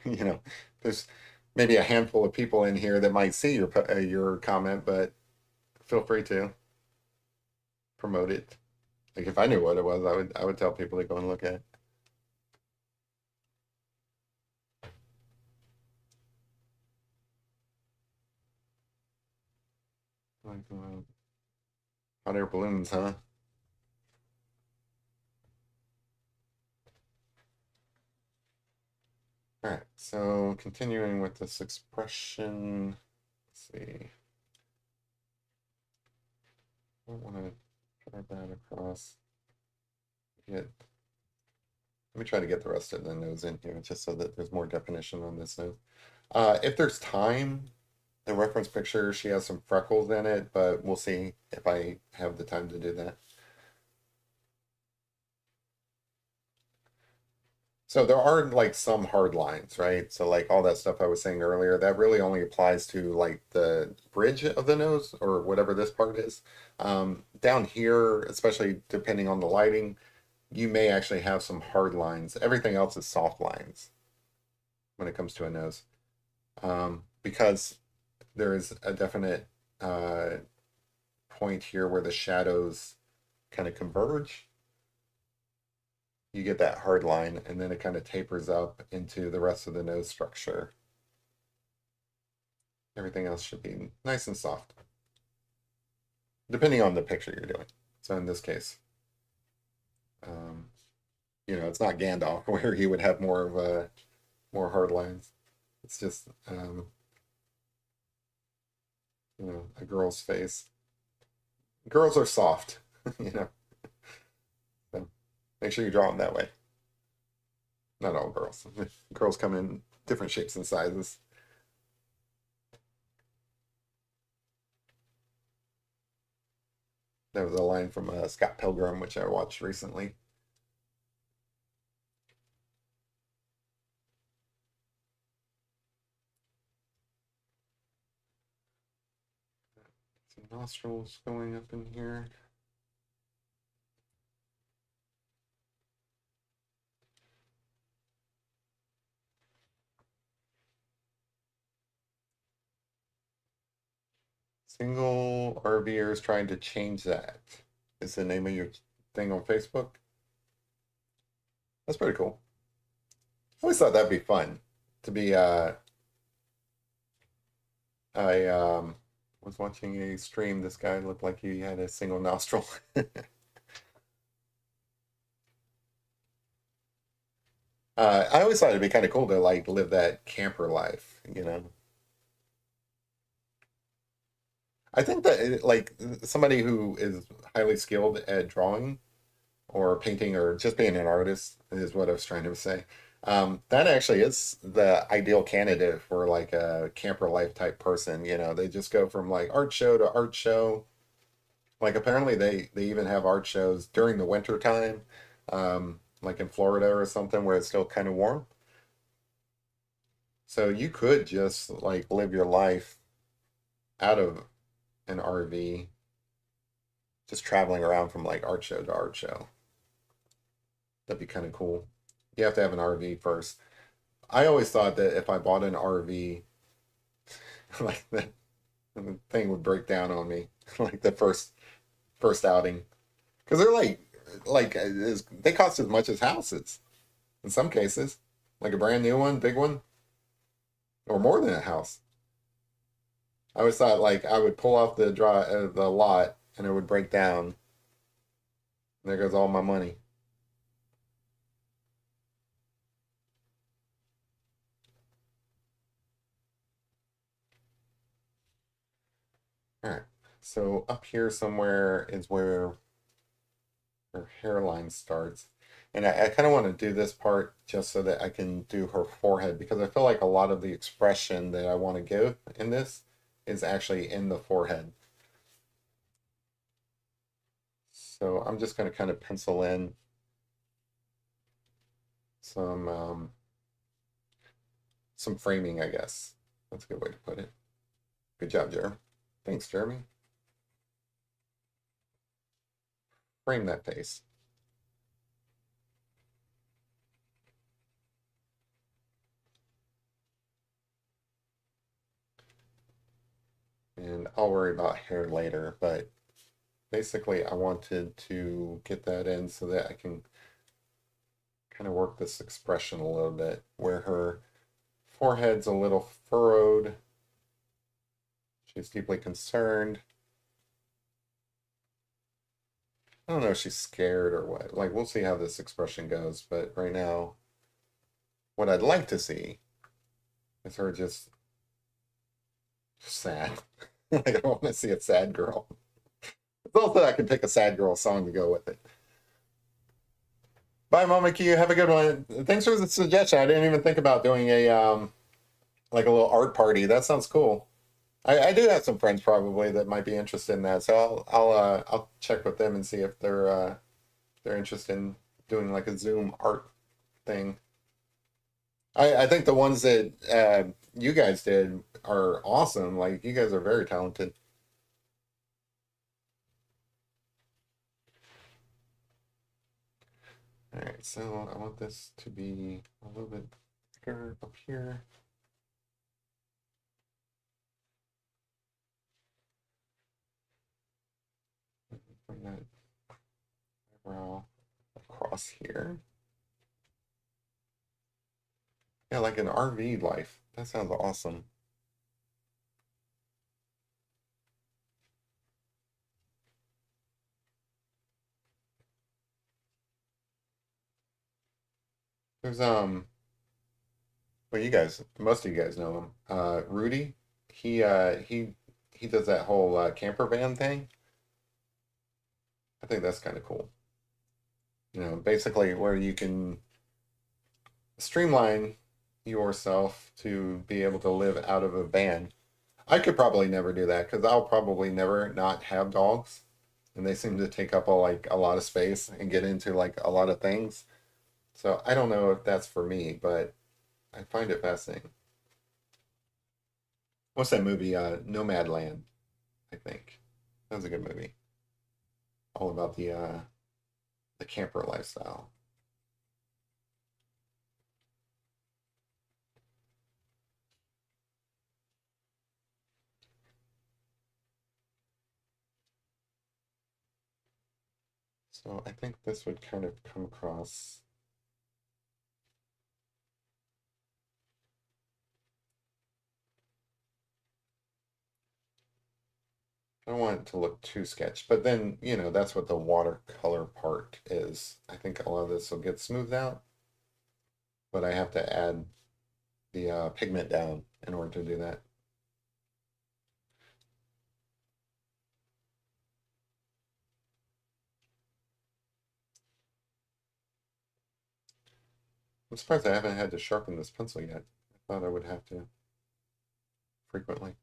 you know, there's maybe a handful of people in here that might see your comment, but feel free to promote it. Like, if I knew what it was, I would tell people to go and look at it. Like, hot air balloons, huh? All right, so continuing with this expression, let's see. I don't want to try that across. Get, let me try to get the rest of the nose in here just so that there's more definition on this nose. If there's time, the reference picture, she has some freckles in it, but we'll see if I have the time to do that. So there are like some hard lines, right? So like all that stuff I was saying earlier, that really only applies to like the bridge of the nose or whatever this part is. Down here, especially depending on the lighting, you may actually have some hard lines. Everything else is soft lines when it comes to a nose, because there is a definite uh, point here where the shadows kind of converge. You get that hard line, and then it kind of tapers up into the rest of the nose structure. Everything else should be nice and soft, depending on the picture you're doing. So in this case, um, it's not Gandalf where he would have more of a more hard lines. It's just a girl's face. Girls are soft, you know. So make sure you draw them that way. Not all girls. Girls come in different shapes and sizes. That was a line from Scott Pilgrim, which I watched recently. Some nostrils going up in here. Single RVers trying to change that is the name of your thing on Facebook. That's pretty cool. I always thought that'd be fun to be. I was watching a stream. This guy looked like he had a single nostril. I always thought it'd be kind of cool to like live that camper life. I think that like somebody who is highly skilled at drawing or painting or just being an artist is what I was trying to say. That actually is the ideal candidate for like a camper life type person. They just go from like art show to art show. Like apparently they even have art shows during the winter time, like in Florida or something where it's still kind of warm. So you could just like live your life out of an RV, just traveling around from like art show to art show. That'd be kind of cool. You have to have an RV first. I always thought that if I bought an RV, like the thing would break down on me, like the first outing, because they're they cost as much as houses in some cases, like a brand new one, big one, or more than a house. I always thought like I would pull off the lot and it would break down. There goes all my money. All right. So up here somewhere is where her hairline starts. And I kind of want to do this part just so that I can do her forehead because I feel like a lot of the expression that I want to give in this is actually in the forehead. So I'm just going to kind of pencil in some some framing, I guess. That's a good way to put it. Good job, Jeremy. Thanks, Jeremy. Frame that face. And I'll worry about hair later, but basically I wanted to get that in so that I can kind of work this expression a little bit where her forehead's a little furrowed. She's deeply concerned. I don't know if she's scared or what. Like, we'll see how this expression goes, but right now, what I'd like to see is her just sad. Like, I don't want to see a sad girl. It's also I can pick a sad girl song to go with it. Bye, Mama Q. Have a good one. Thanks for the suggestion. I didn't even think about doing a like a little art party. That sounds cool. I do have some friends probably that might be interested in that, so I'll check with them and see if they're interested in doing like a Zoom art thing. I think the ones that you guys did are awesome. Like you guys are very talented. All right, so I want this to be a little bit bigger up here. Bring that eyebrow across here. Yeah, like an RV life. That sounds awesome. There's well, you guys, most of you guys know him. Rudy. He does that whole camper van thing. I think that's kind of cool. You know, basically where you can streamline yourself to be able to live out of a van. I could probably never do that because I'll probably never not have dogs, and they seem to take up a lot of space and get into like a lot of things. So I don't know if that's for me, but I find it fascinating. What's that movie? Nomadland, I think. That was a good movie. All about the camper lifestyle. So I think this would kind of come across. I don't want it to look too sketch, but then, you know, that's what the watercolor part is. I think a lot of this will get smoothed out, but I have to add the pigment down in order to do that. I'm surprised I haven't had to sharpen this pencil yet. I thought I would have to frequently.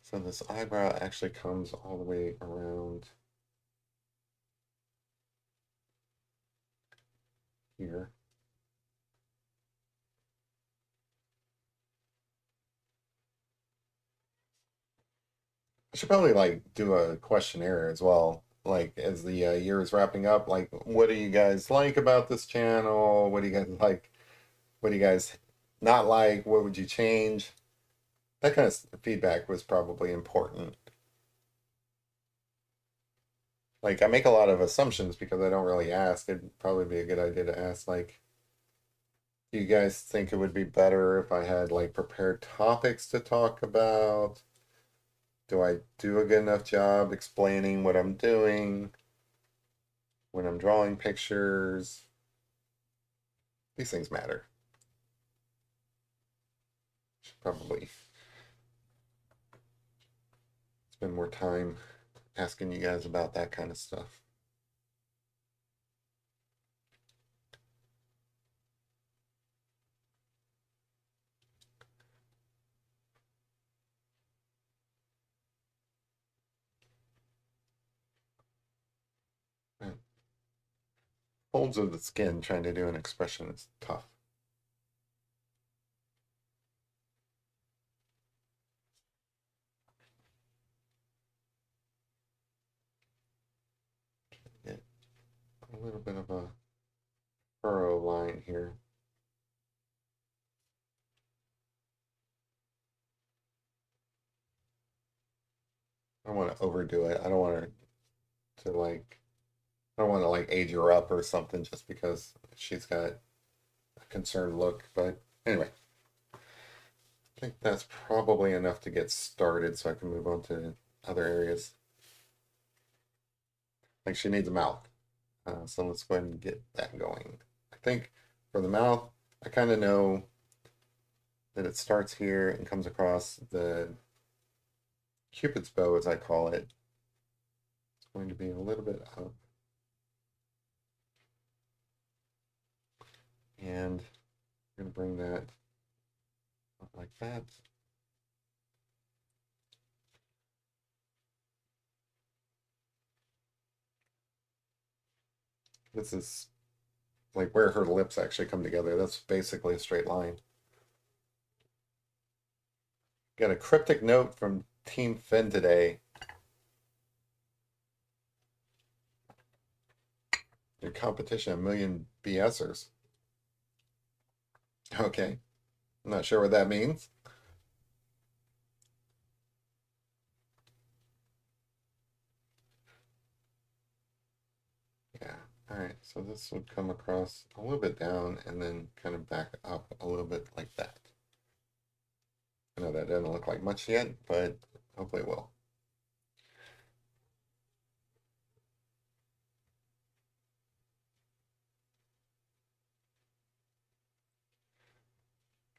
So this eyebrow actually comes all the way around here. I should probably like do a questionnaire as well. Like as the year is wrapping up, like what do you guys like about this channel? What do you guys like? What do you guys not like? What would you change? That kind of feedback was probably important. Like I make a lot of assumptions because I don't really ask. It'd probably be a good idea to ask like, do you guys think it would be better if I had like prepared topics to talk about? Do I do a good enough job explaining what I'm doing when I'm drawing pictures? These things matter. Should probably spend more time asking you guys about that kind of stuff. Folds of the skin trying to do an expression is tough. Get a little bit of a furrow line here. I don't want to overdo it. I don't want her to like, I don't want to like age her up or something just because she's got a concerned look. But anyway, I think that's probably enough to get started so I can move on to other areas. Like she needs a mouth. So let's go ahead and get that going. I think for the mouth, I kind of know that it starts here and comes across the Cupid's bow, as I call it. It's going to be a little bit up. And we're going to bring that up like that. This is like where her lips actually come together. That's basically a straight line. Got a cryptic note from Team Finn today. Your competition, a million BSers. Okay. I'm not sure what that means. Yeah. All right. So this would come across a little bit down and then kind of back up a little bit like that. I know that doesn't look like much yet, but hopefully it will.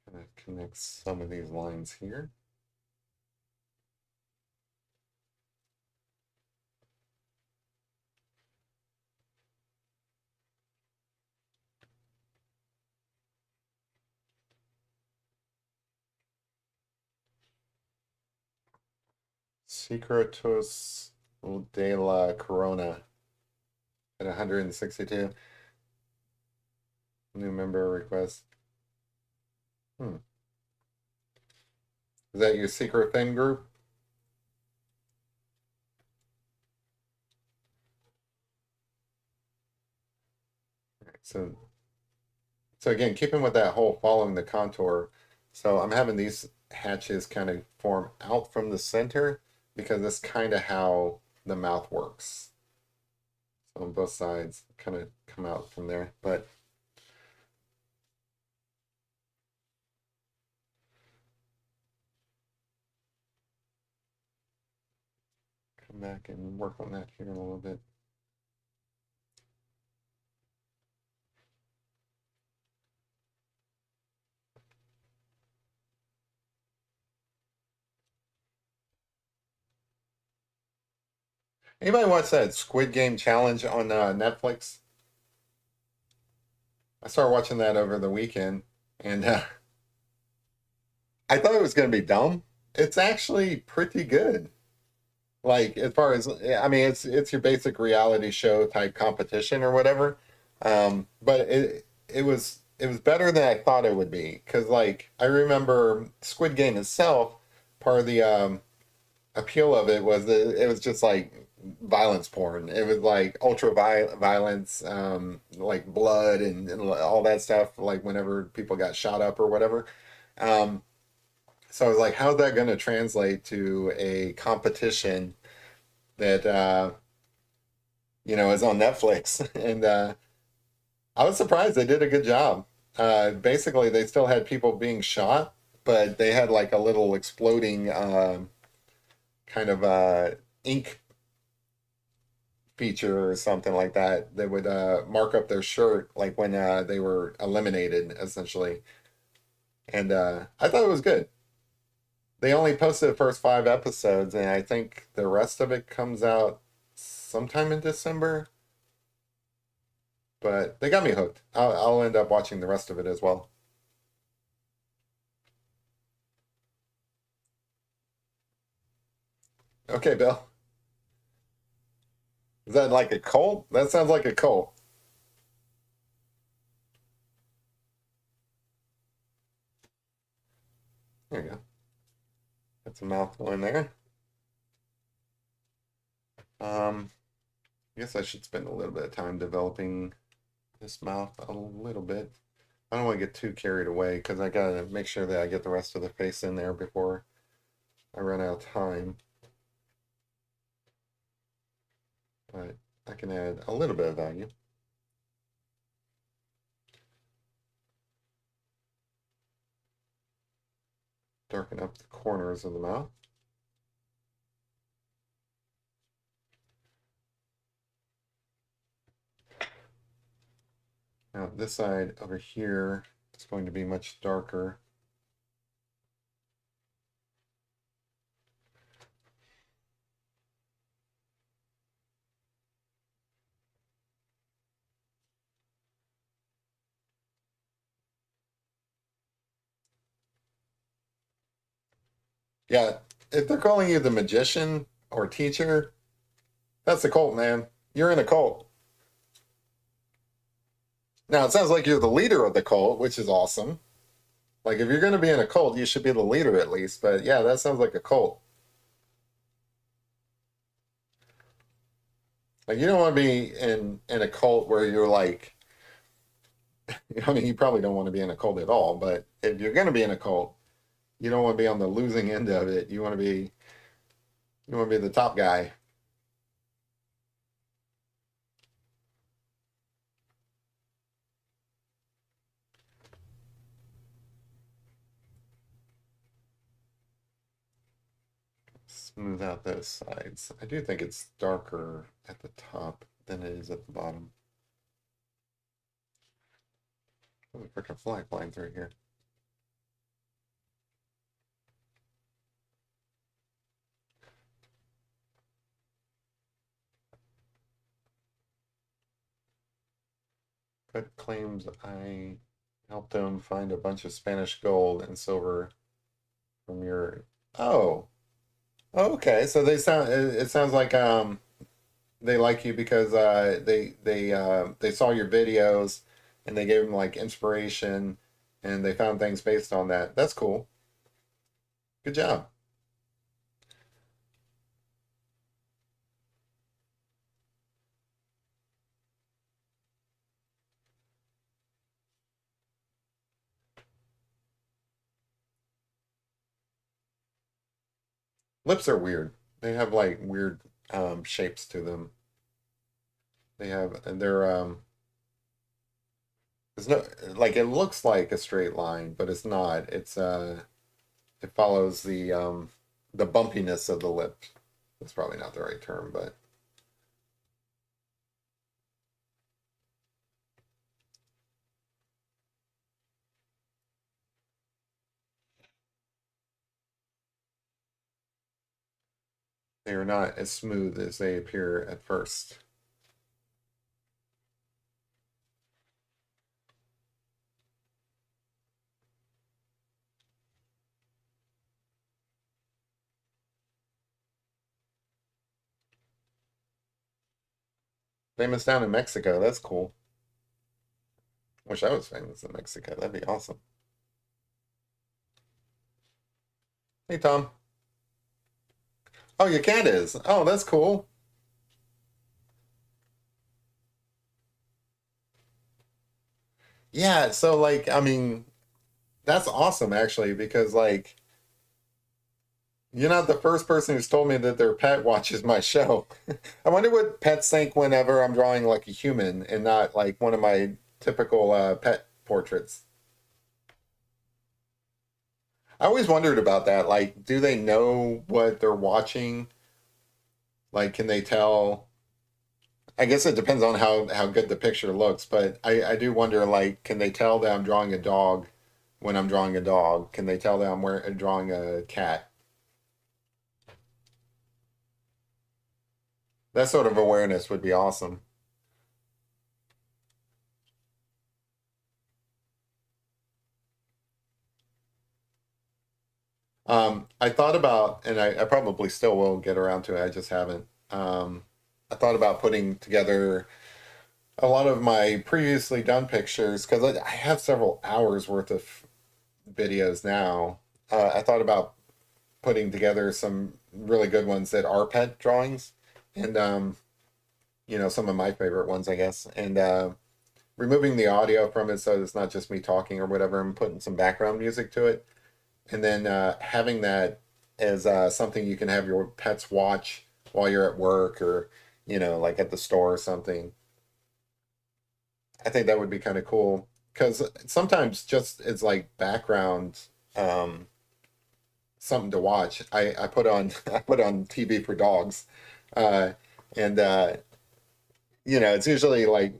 Kind of connect some of these lines here. Secretos de la Corona at 162. New member request. Hmm. Is that your secret fan group? So, so again, keeping with that whole following the contour. So I'm having these hatches kind of form out from the center because that's kind of how the mouth works. So on both sides, kind of come out from there. But come back and work on that here in a little bit. Anybody watch that Squid Game challenge on Netflix? I started watching that over the weekend, and I thought it was going to be dumb. It's actually pretty good. Like as far as I mean, it's your basic reality show type competition or whatever. But it was better than I thought it would be because like I remember Squid Game itself, part of the appeal of it was that it was just like violence porn. It was like ultra violence, like blood and all that stuff. Like whenever people got shot up or whatever. Um, so I was like, how's that going to translate to a competition that is on Netflix? And I was surprised they did a good job. Basically, they still had people being shot, but they had like a little exploding kind of ink feature or something like that that would mark up their shirt like when they were eliminated essentially. And I thought it was good. They only posted the first 5 episodes, and I think the rest of it comes out sometime in December. But they got me hooked. I'll end up watching the rest of it as well. Okay, Bill. Is that like a cult? That sounds like a cult. There you go. That's a mouthful in there. I guess I should spend a little bit of time developing this mouth a little bit. I don't want to get too carried away because I gotta make sure that I get the rest of the face in there before I run out of time. But I can add a little bit of value. Darken up the corners of the mouth. Now this side over here is going to be much darker. Yeah, if they're calling you the magician or teacher, that's a cult, man. You're in a cult. Now it sounds like you're the leader of the cult, which is awesome. Like if you're going to be in a cult, you should be the leader at least. But yeah, that sounds like a cult. Like you don't want to be in a cult where you're like, I mean, you probably don't want to be in a cult at all. But if you're going to be in a cult, you don't want to be on the losing end of it. You want to be the top guy. Smooth out those sides. I do think it's darker at the top than it is at the bottom. There's a freaking flag flying through here. Fred claims I helped him find a bunch of Spanish gold and silver from your. Oh, okay. So it sounds like they like you because they saw your videos and they gave them like inspiration and they found things based on that. That's cool. Good job. Lips are weird. They have like weird shapes to them. They're it's no like it looks like a straight line, but it's not. It follows the bumpiness of the lip. That's probably not the right term, but they are not as smooth as they appear at first. Famous down in Mexico. That's cool. Wish I was famous in Mexico. That'd be awesome. Hey, Tom. Oh, your cat is. Oh, that's cool. Yeah, so like, I mean, that's awesome actually, because like you're not the first person who's told me that their pet watches my show. I wonder what pets think whenever I'm drawing like a human and not like one of my typical pet portraits. I always wondered about that. Like, do they know what they're watching? Like, can they tell? I guess it depends on how good the picture looks, but I do wonder like, can they tell that I'm drawing a dog when I'm drawing a dog? Can they tell that drawing a cat? That sort of awareness would be awesome. I thought about, and I probably still will get around to it. I just haven't. I thought about putting together a lot of my previously done pictures because I have several hours worth of videos now. I thought about putting together some really good ones that are pet drawings, and some of my favorite ones, I guess, and removing the audio from it so it's not just me talking or whatever, and putting some background music to it and then having that as something you can have your pets watch while you're at work or like at the store or something. I think that would be kind of cool because sometimes just it's like background um, something to watch. I put on I put on TV for dogs, uh, and it's usually like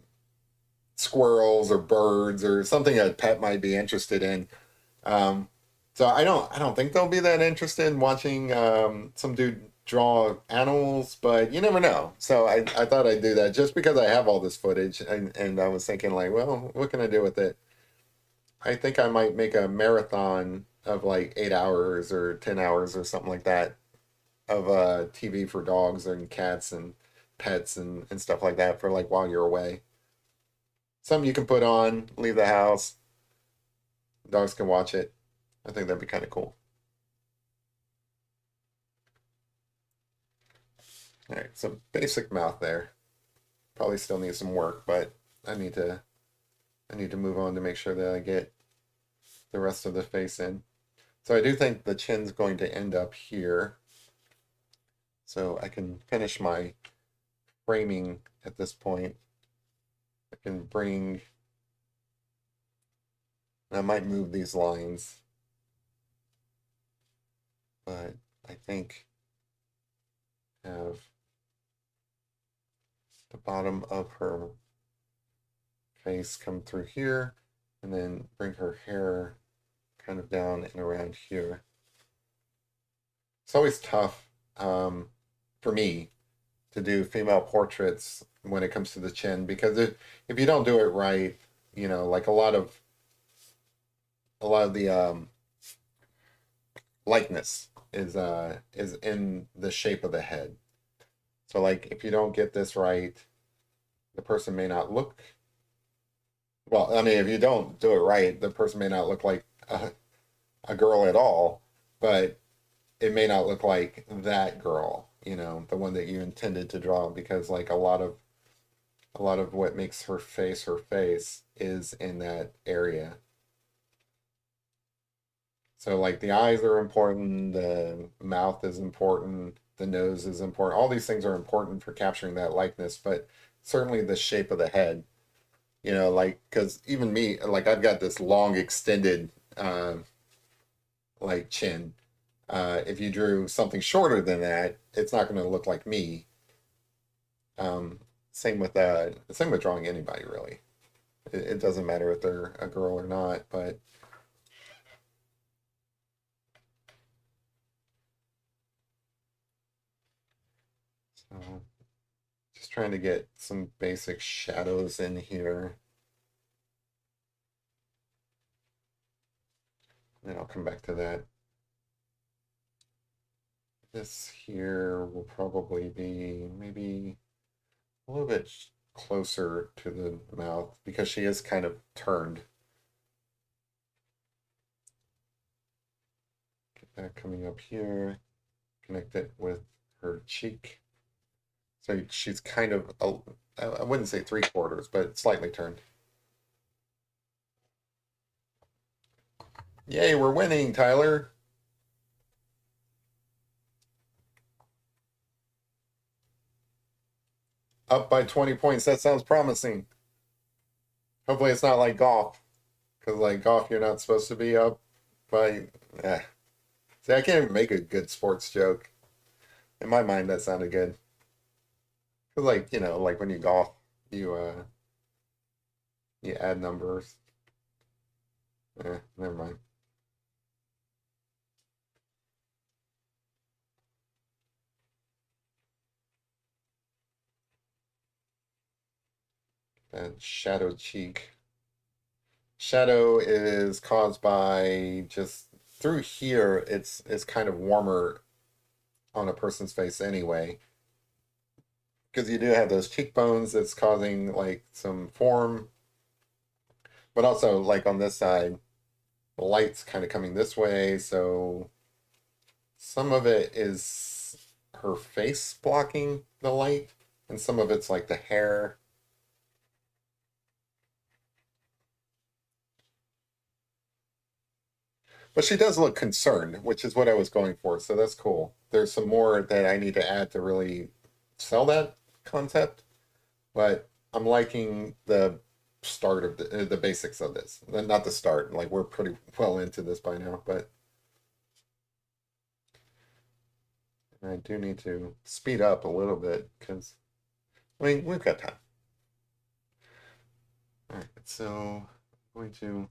squirrels or birds or something a pet might be interested in. Um, so I don't think they'll be that interested in watching some dude draw animals, but you never know. So I thought I'd do that just because I have all this footage and I was thinking like, well, what can I do with it? I think I might make a marathon of like 8 hours or 10 hours or something like that of TV for dogs and cats and pets and stuff like that for like while you're away. Something you can put on, leave the house, dogs can watch it. I think that'd be kind of cool. All right, so basic mouth there. Probably still needs some work, but I need to I need to move on to make sure that I get the rest of the face in. So I do think the chin's going to end up here. So I can finish my framing at this point. I can bring, I might move these lines, but I think have the bottom of her face come through here and then bring her hair kind of down and around here. It's always tough for me to do female portraits when it comes to the chin because if you don't do it right, you know, like a lot of the likeness is in the shape of the head. So like if you don't get this right, the person may not look well. I mean, if you don't do it right, the person may not look like a girl at all, but it may not look like that girl, you know, the one that you intended to draw because like a lot of what makes her face is in that area. So like the eyes are important, the mouth is important, the nose is important. All these things are important for capturing that likeness, but certainly the shape of the head, you know, like because even me, like I've got this long extended like chin. If you drew something shorter than that, it's not going to look like me. Um, same with drawing anybody really. It doesn't matter if they're a girl or not, but so just trying to get some basic shadows in here. And I'll come back to that. This here will probably be maybe a little bit closer to the mouth because she is kind of turned. Get that coming up here. Connect it with her cheek. So she's kind of, I wouldn't say three quarters, but slightly turned. Yay, we're winning, Tyler. Up by 20 points. That sounds promising. Hopefully it's not like golf. Because like golf, you're not supposed to be up by, eh. See, I can't even make a good sports joke. In my mind, that sounded good. Because like, you know, like when you golf, you add numbers. Never mind. That shadow cheek. Shadow is caused by just through here, it's kind of warmer on a person's face anyway. Because you do have those cheekbones that's causing like some form, but also like on this side, the light's kind of coming this way, so some of it is her face blocking the light, and some of it's like the hair. But she does look concerned, which is what I was going for, so that's cool. There's some more that I need to add to really sell that concept, but I'm liking the start of the basics of this. Not the start, like we're pretty well into this by now, but I do need to speed up a little bit because I mean we've got time. All right, so I'm going to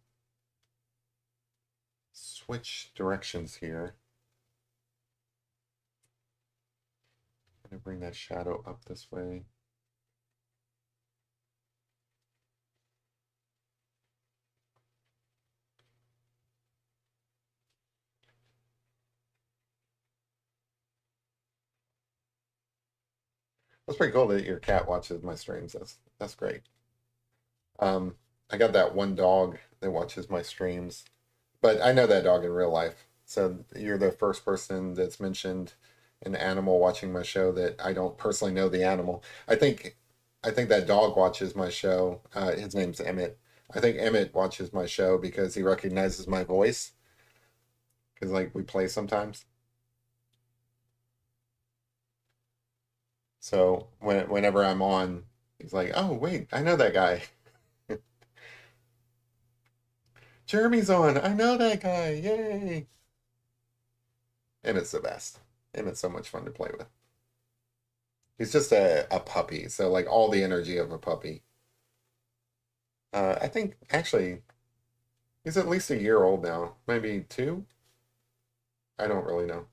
switch directions here. I'm going to bring that shadow up this way. That's pretty cool that your cat watches my streams. That's great. Um, I got that one dog that watches my streams, but I know that dog in real life. So you're the first person that's mentioned an animal watching my show that I don't personally know the animal. I think that dog watches my show. His name's Emmett. I think Emmett watches my show because he recognizes my voice because like we play sometimes. So whenever I'm on, he's like, "Oh wait, I know that guy. Jeremy's on. I know that guy. Yay!" Emmett's the best. Emmett's so much fun to play with. He's just a puppy, so like all the energy of a puppy. I think actually he's at least a year old now, maybe two. I don't really know.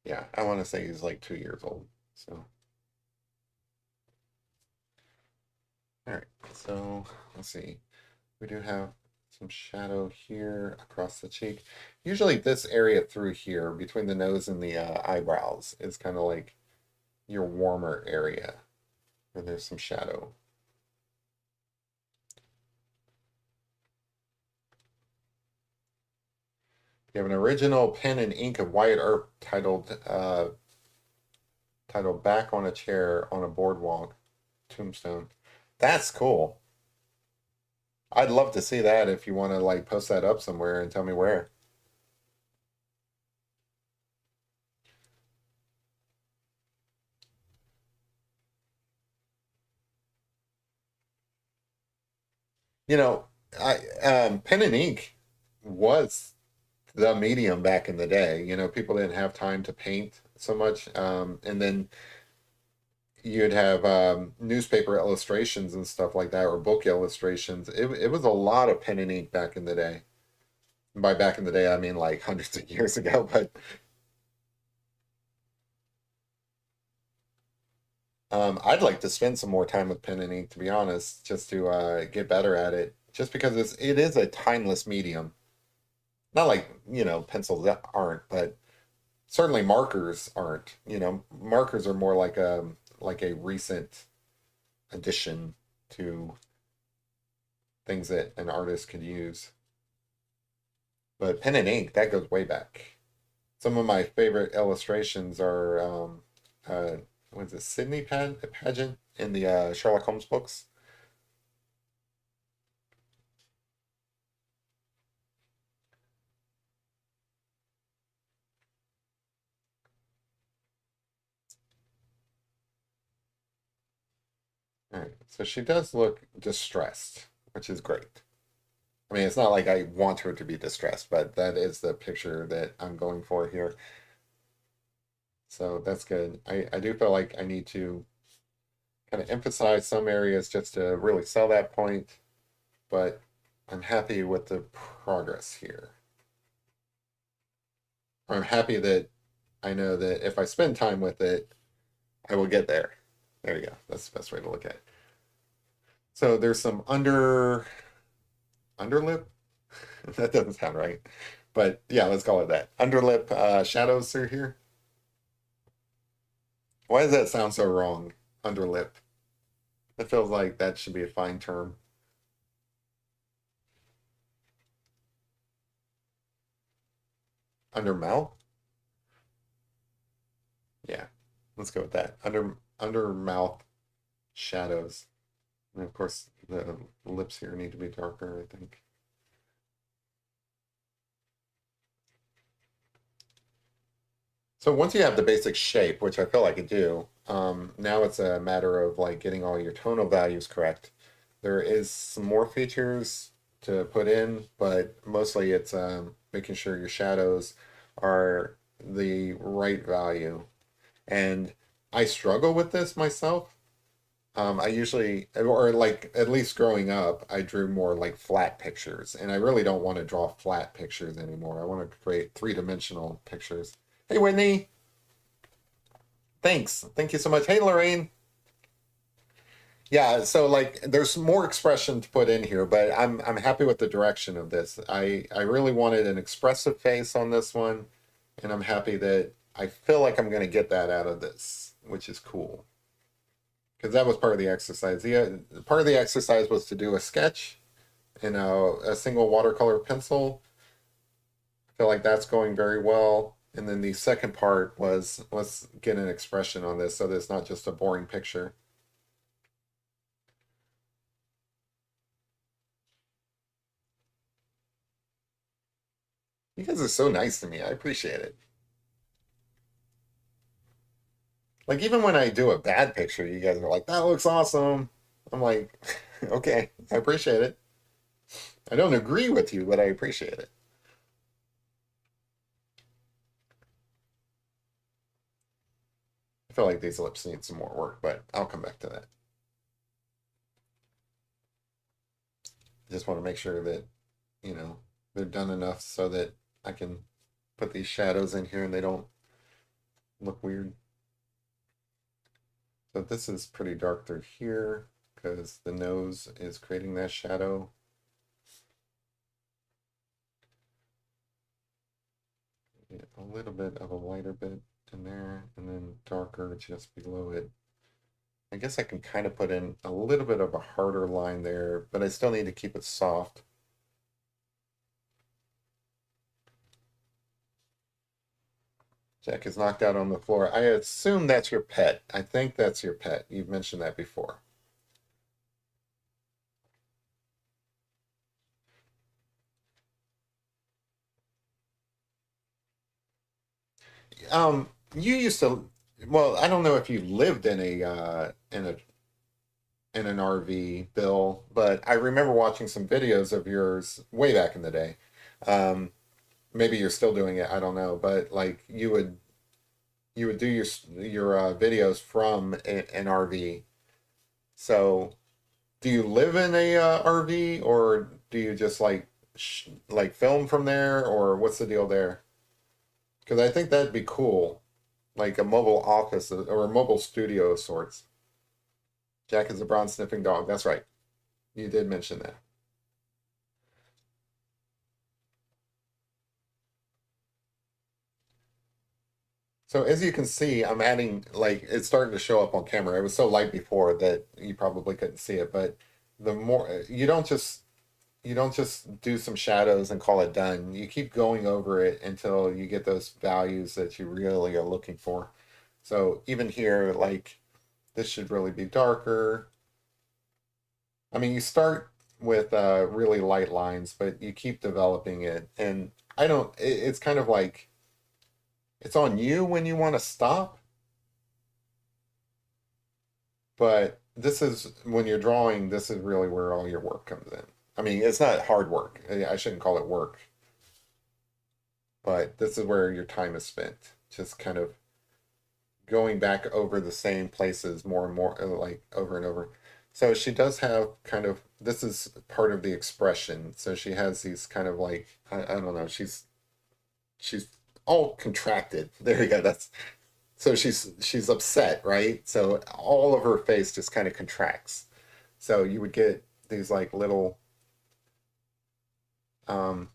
Yeah, I want to say he's like 2 years old. So, all right. So let's see. We do have some shadow here across the cheek. Usually, this area through here between the nose and the eyebrows is kind of like your warmer area where there's some shadow. You have an original pen and ink of Wyatt Earp titled "Back on a Chair on a Boardwalk Tombstone." That's cool. I'd love to see that if you want to like post that up somewhere and tell me where. You know, I pen and ink was the medium back in the day. You know, people didn't have time to paint so much, and then you'd have newspaper illustrations and stuff like that, or book illustrations. It was a lot of pen and ink back in the day. By back in the day, I mean like hundreds of years ago. But I'd like to spend some more time with pen and ink, to be honest, just to get better at it. Just because it is a timeless medium. Not like, pencils that aren't, but certainly markers aren't. Markers are more like a recent addition to things that an artist could use. But pen and ink, that goes way back. Some of my favorite illustrations are what is it, Sydney pageant in the Sherlock Holmes books. All right, so she does look distressed, which is great. I mean, it's not like I want her to be distressed, but that is the picture that I'm going for here. So that's good. I do feel like I need to kind of emphasize some areas just to really sell that point, but I'm happy with the progress here. I'm happy that I know that if I spend time with it, I will get there. There you go. That's the best way to look at it. So there's some underlip. That doesn't sound right. But yeah, let's call it that. Underlip shadows through here. Why does that sound so wrong? Underlip. It feels like that should be a fine term. Under mouth? Yeah. Let's go with that. Under mouth shadows. And of course the lips here need to be darker, I think. So once you have the basic shape, which I feel like I do, now it's a matter of like getting all your tonal values correct. There is some more features to put in, but mostly it's making sure your shadows are the right value. And I struggle with this myself. I usually, or like at least growing up, I drew more like flat pictures, and I really don't want to draw flat pictures anymore. I want to create three-dimensional pictures. Hey, Whitney. Thanks. Thank you so much. Hey, Lorraine. Yeah, so like there's more expression to put in here, but I'm happy with the direction of this. I really wanted an expressive face on this one, and I'm happy that I feel like I'm going to get that out of this, which is cool. Because that was part of the exercise. Part of the exercise was to do a sketch in a single watercolor pencil. I feel like that's going very well. And then the second part was let's get an expression on this so that it's not just a boring picture. You guys are so nice to me. I appreciate it. Like even when I do a bad picture, you guys are like, "That looks awesome." I'm like, "Okay, I appreciate it. I don't agree with you, but I appreciate it." I feel like these lips need some more work, but I'll come back to that. Just want to make sure that, you know, they're done enough so that I can put these shadows in here and they don't look weird. So this is pretty dark through here because the nose is creating that shadow. Get a little bit of a lighter bit in there and then darker just below it. I guess I can kind of put in a little bit of a harder line there, but I still need to keep it soft. Jack is knocked out on the floor. I assume that's your pet. I think that's your pet. You've mentioned that before. You used to, well, I don't know if you lived in an RV, Bill, but I remember watching some videos of yours way back in the day. Um, Maybe you're still doing it. I don't know, but like you would do your videos from an RV. So, do you live in a RV or do you just like film from there or what's the deal there? Because I think that'd be cool, like a mobile office or a mobile studio of sorts. Jack is a brown sniffing dog. That's right. You did mention that. So as you can see, I'm adding like it's starting to show up on camera. It was so light before that you probably couldn't see it, but the more you don't just do some shadows and call it done. You keep going over it until you get those values that you really are looking for. So even here, like this should really be darker. I mean, you start with really light lines, but you keep developing it. And I don't, it's kind of like it's on you when you want to stop, but this is when you're drawing, this is really where all your work comes in. I mean, it's not hard work. I shouldn't call it work, but this is where your time is spent, just kind of going back over the same places more and more, like over and over. So she does have kind of, this is part of the expression. So she has these kind of like, I don't know, she's all contracted. There you go. That's so she's upset, right? So all of her face just kind of contracts. So you would get these like little um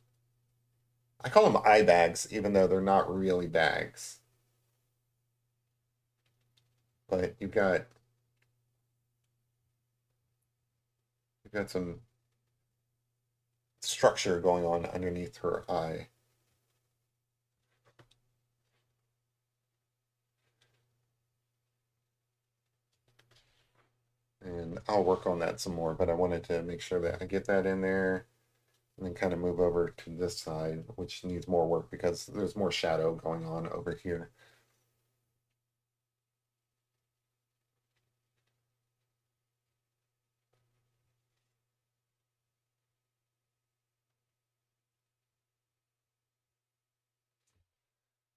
I call them eye bags, even though they're not really bags. But you've got some structure going on underneath her eye. And I'll work on that some more, but I wanted to make sure that I get that in there and then kind of move over to this side, which needs more work because there's more shadow going on over here.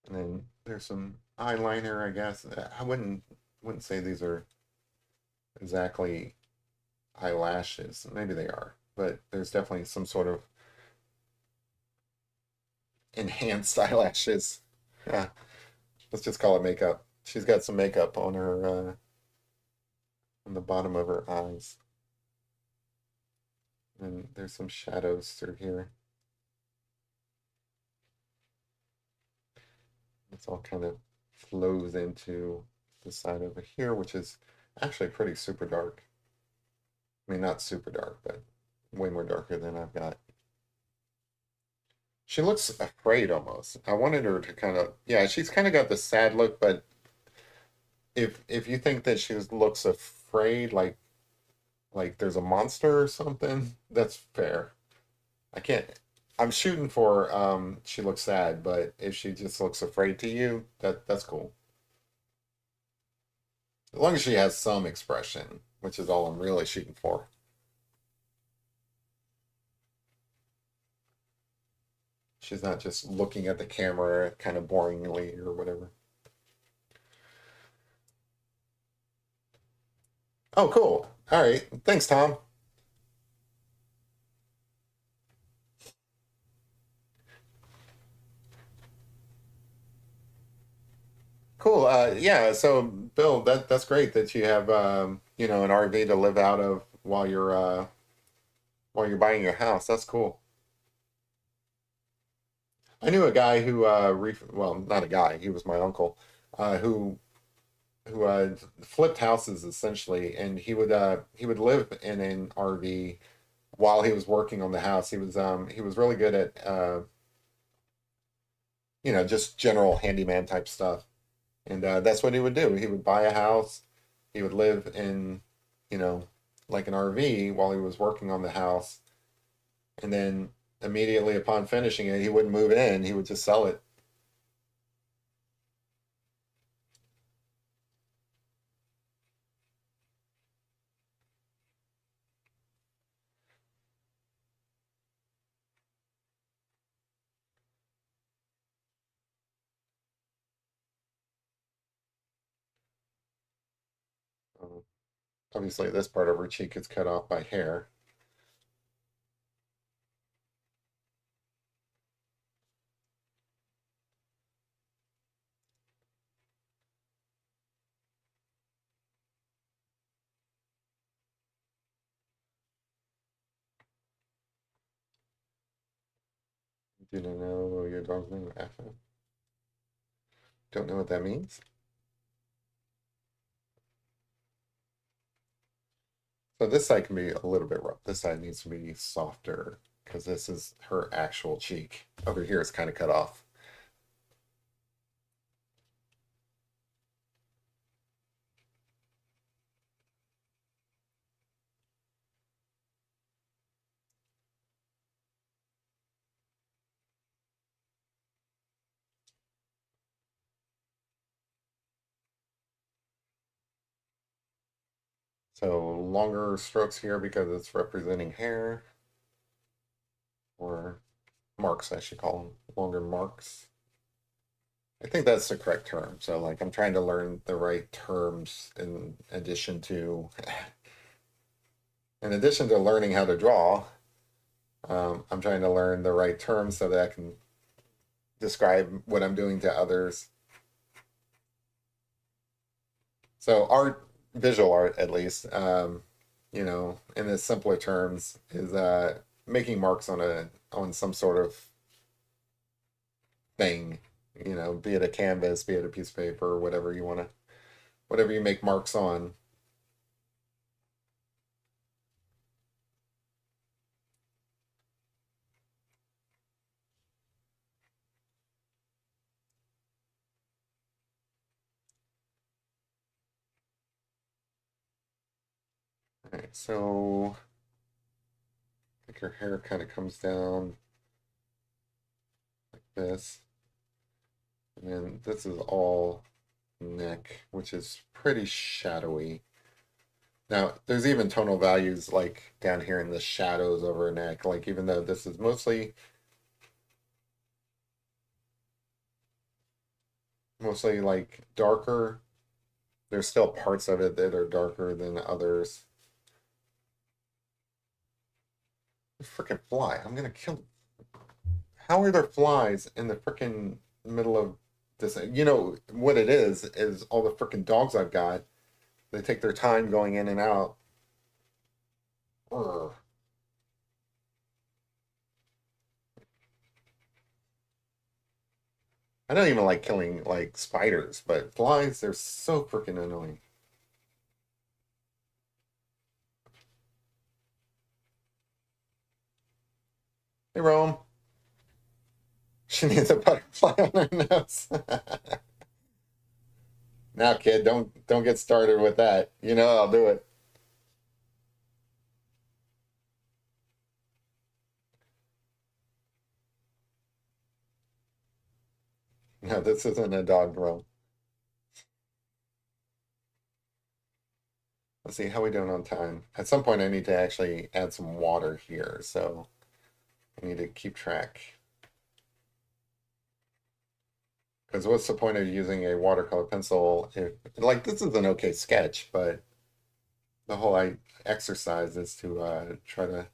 And then there's some eyeliner, I guess. I wouldn't say these are exactly eyelashes. Maybe they are, but there's definitely some sort of enhanced eyelashes. Let's just call it makeup. She's got some makeup on her on the bottom of her eyes. And there's some shadows through here. It's all kind of flows into the side over here, which is actually pretty super dark. I mean, not super dark, but way more darker than I've got. She looks afraid almost. I wanted her to kind of, yeah, she's kind of got the sad look, but if you think that she looks afraid, like there's a monster or something, that's fair. I can't. I'm shooting for she looks sad, but if she just looks afraid to you, that's cool. As long as she has some expression, which is all I'm really shooting for. She's not just looking at the camera kind of boringly or whatever. Oh, cool. All right. Thanks, Tom. Cool. Yeah. So, Bill, that's great that you have an RV to live out of while you're buying your house. That's cool. I knew a guy who well, not a guy. He was my uncle, who flipped houses essentially, and he would live in an RV while he was working on the house. He was really good at just general handyman type stuff. And that's what he would do. He would buy a house. He would live in, you know, like an RV while he was working on the house. And then immediately upon finishing it, he wouldn't move in. He would just sell it. Uh, Obviously, this part of her cheek is cut off by hair. Do you know your dog's name? Affa? Don't know what that means. So this side can be a little bit rough. This side needs to be softer because this is her actual cheek. Over here, it's kind of cut off. So longer strokes here because it's representing hair, or marks, I should call them. Longer marks. I think that's the correct term. So like I'm trying to learn the right terms in addition to learning how to draw, I'm trying to learn the right terms so that I can describe what I'm doing to others. So art, visual art at least, in the simpler terms, is making marks on some sort of thing, be it a canvas, be it a piece of paper, whatever you make marks on. All right, so I think your hair kind of comes down like this, and then this is all neck, which is pretty shadowy. Now, there's even tonal values like down here in the shadows over her neck. Like even though this is mostly like darker, there's still parts of it that are darker than others. Freaking fly! I'm gonna kill. How are there flies in the freaking middle of this? You know what it is all the freaking dogs I've got. They take their time going in and out. Ugh. I don't even like killing like spiders, but flies, they're so freaking annoying. Hey, Rome. She needs a butterfly on her nose. Now, kid, don't get started with that. You know I'll do it. No, this isn't a dog roll. Let's see how we doing on time. At some point, I need to actually add some water here, so I need to keep track. Because what's the point of using a watercolor pencil if, like, this is an okay sketch, but the whole exercise is to try to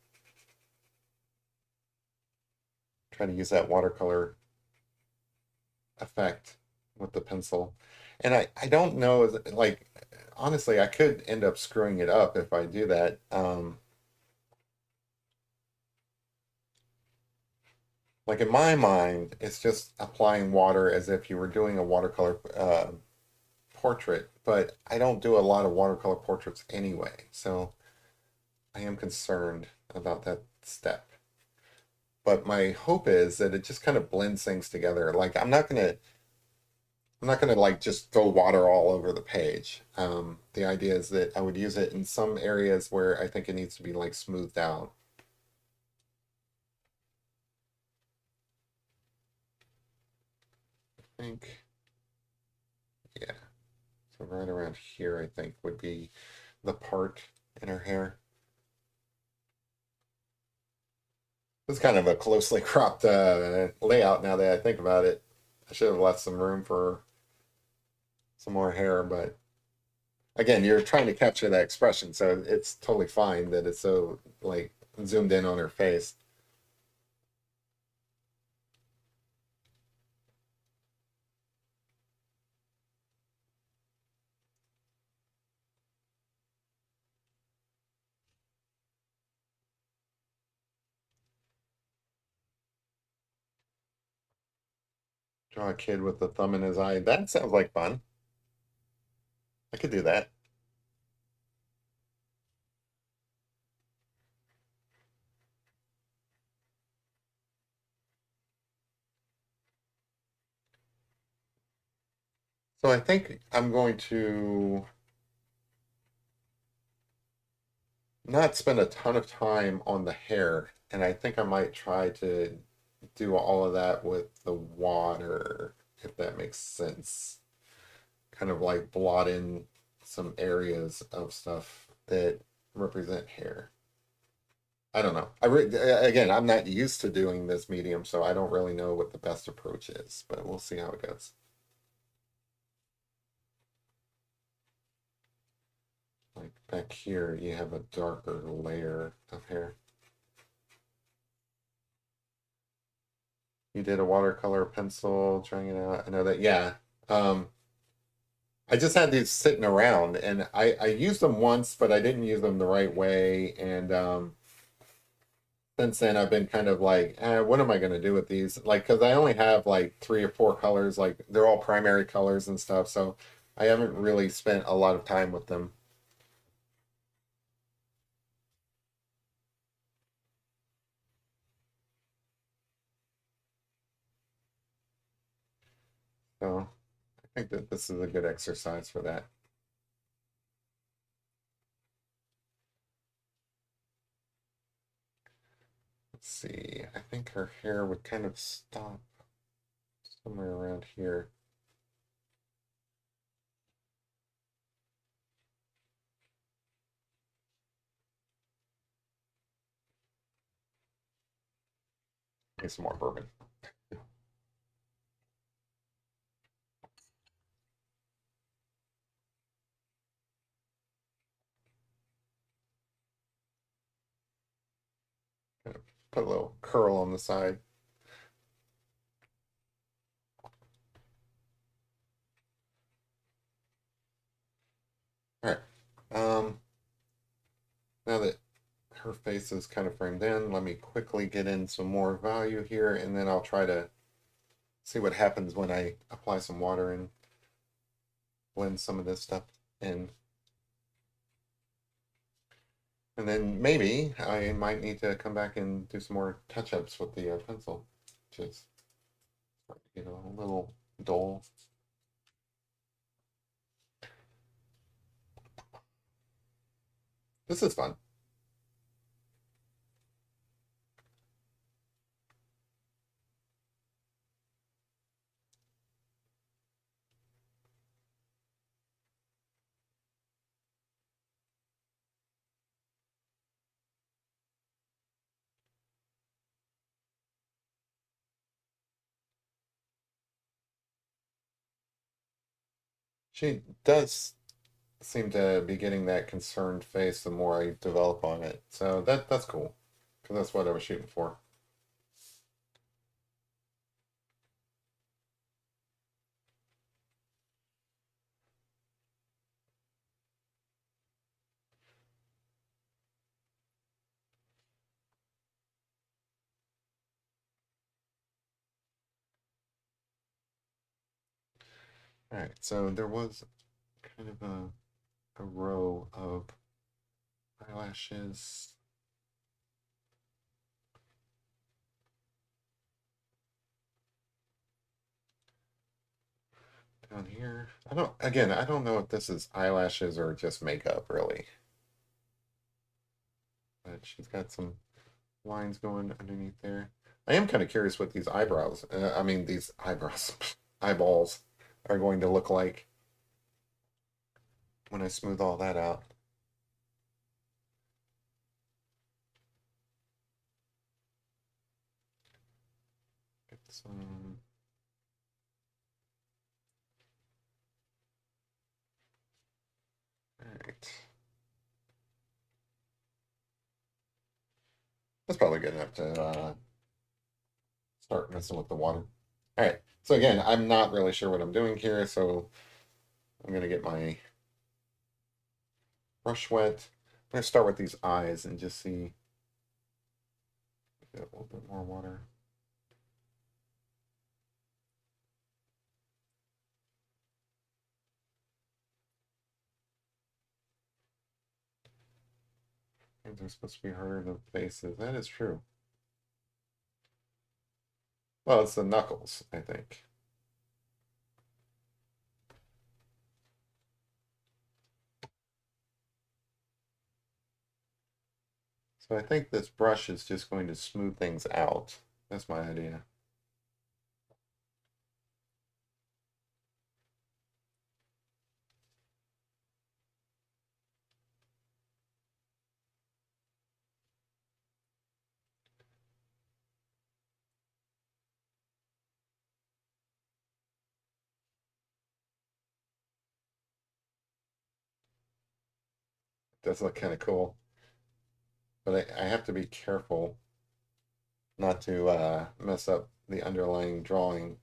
use that watercolor effect with the pencil. And I don't know, like, honestly, I could end up screwing it up if I do that. Like in my mind, it's just applying water as if you were doing a watercolor portrait, but I don't do a lot of watercolor portraits anyway, so I am concerned about that step. But my hope is that it just kind of blends things together. Like I'm not gonna like just throw water all over the page. The idea is that I would use it in some areas where I think it needs to be like smoothed out. I think, yeah. So right around here, I think would be the part in her hair. It's kind of a closely cropped layout now that I think about it. I should have left some room for some more hair, but again, you're trying to capture that expression, so it's totally fine that it's so like zoomed in on her face. Draw a kid with the thumb in his eye. That sounds like fun. I could do that. So I think I'm going to not spend a ton of time on the hair, and I think I might try to do all of that with the water, if that makes sense. Kind of like blot in some areas of stuff that represent hair. I don't know. Again, I'm not used to doing this medium, so I don't really know what the best approach is, but we'll see how it goes. Like back here, you have a darker layer of hair. You did a watercolor pencil, trying it out. I know that, yeah. Um, I just had these sitting around, and I used them once, but I didn't use them the right way. And since then, I've been kind of like, what am I going to do with these? Like, because I only have like 3 or 4 colors, like they're all primary colors and stuff. So I haven't really spent a lot of time with them. So I think that this is a good exercise for that. Let's see. I think her hair would kind of stop somewhere around here. Need some more bourbon. Kind of put a little curl on the side. All right. Um, Now that her face is kind of framed in, let me quickly get in some more value here, and then I'll try to see what happens when I apply some water and blend some of this stuff in. And then maybe I might need to come back and do some more touch-ups with the pencil, which is a little dull. This is fun. She does seem to be getting that concerned face the more I develop on it. So that's cool, because that's what I was shooting for. All right, so there was kind of a row of eyelashes. Down here. I don't know if this is eyelashes or just makeup, really. But she's got some lines going underneath there. I am kind of curious what these eyebrows, these eyebrows, eyeballs are going to look like when I smooth all that out. Get some. All right. That's probably good enough to start messing with the water. All right. So again, I'm not really sure what I'm doing here, so I'm gonna get my brush wet. I'm gonna start with these eyes and just see. Get a little bit more water. Things are supposed to be harder than faces. That is true. Well, it's the knuckles, I think. So I think this brush is just going to smooth things out. That's my idea. It does look kind of cool, but I have to be careful not to mess up the underlying drawing.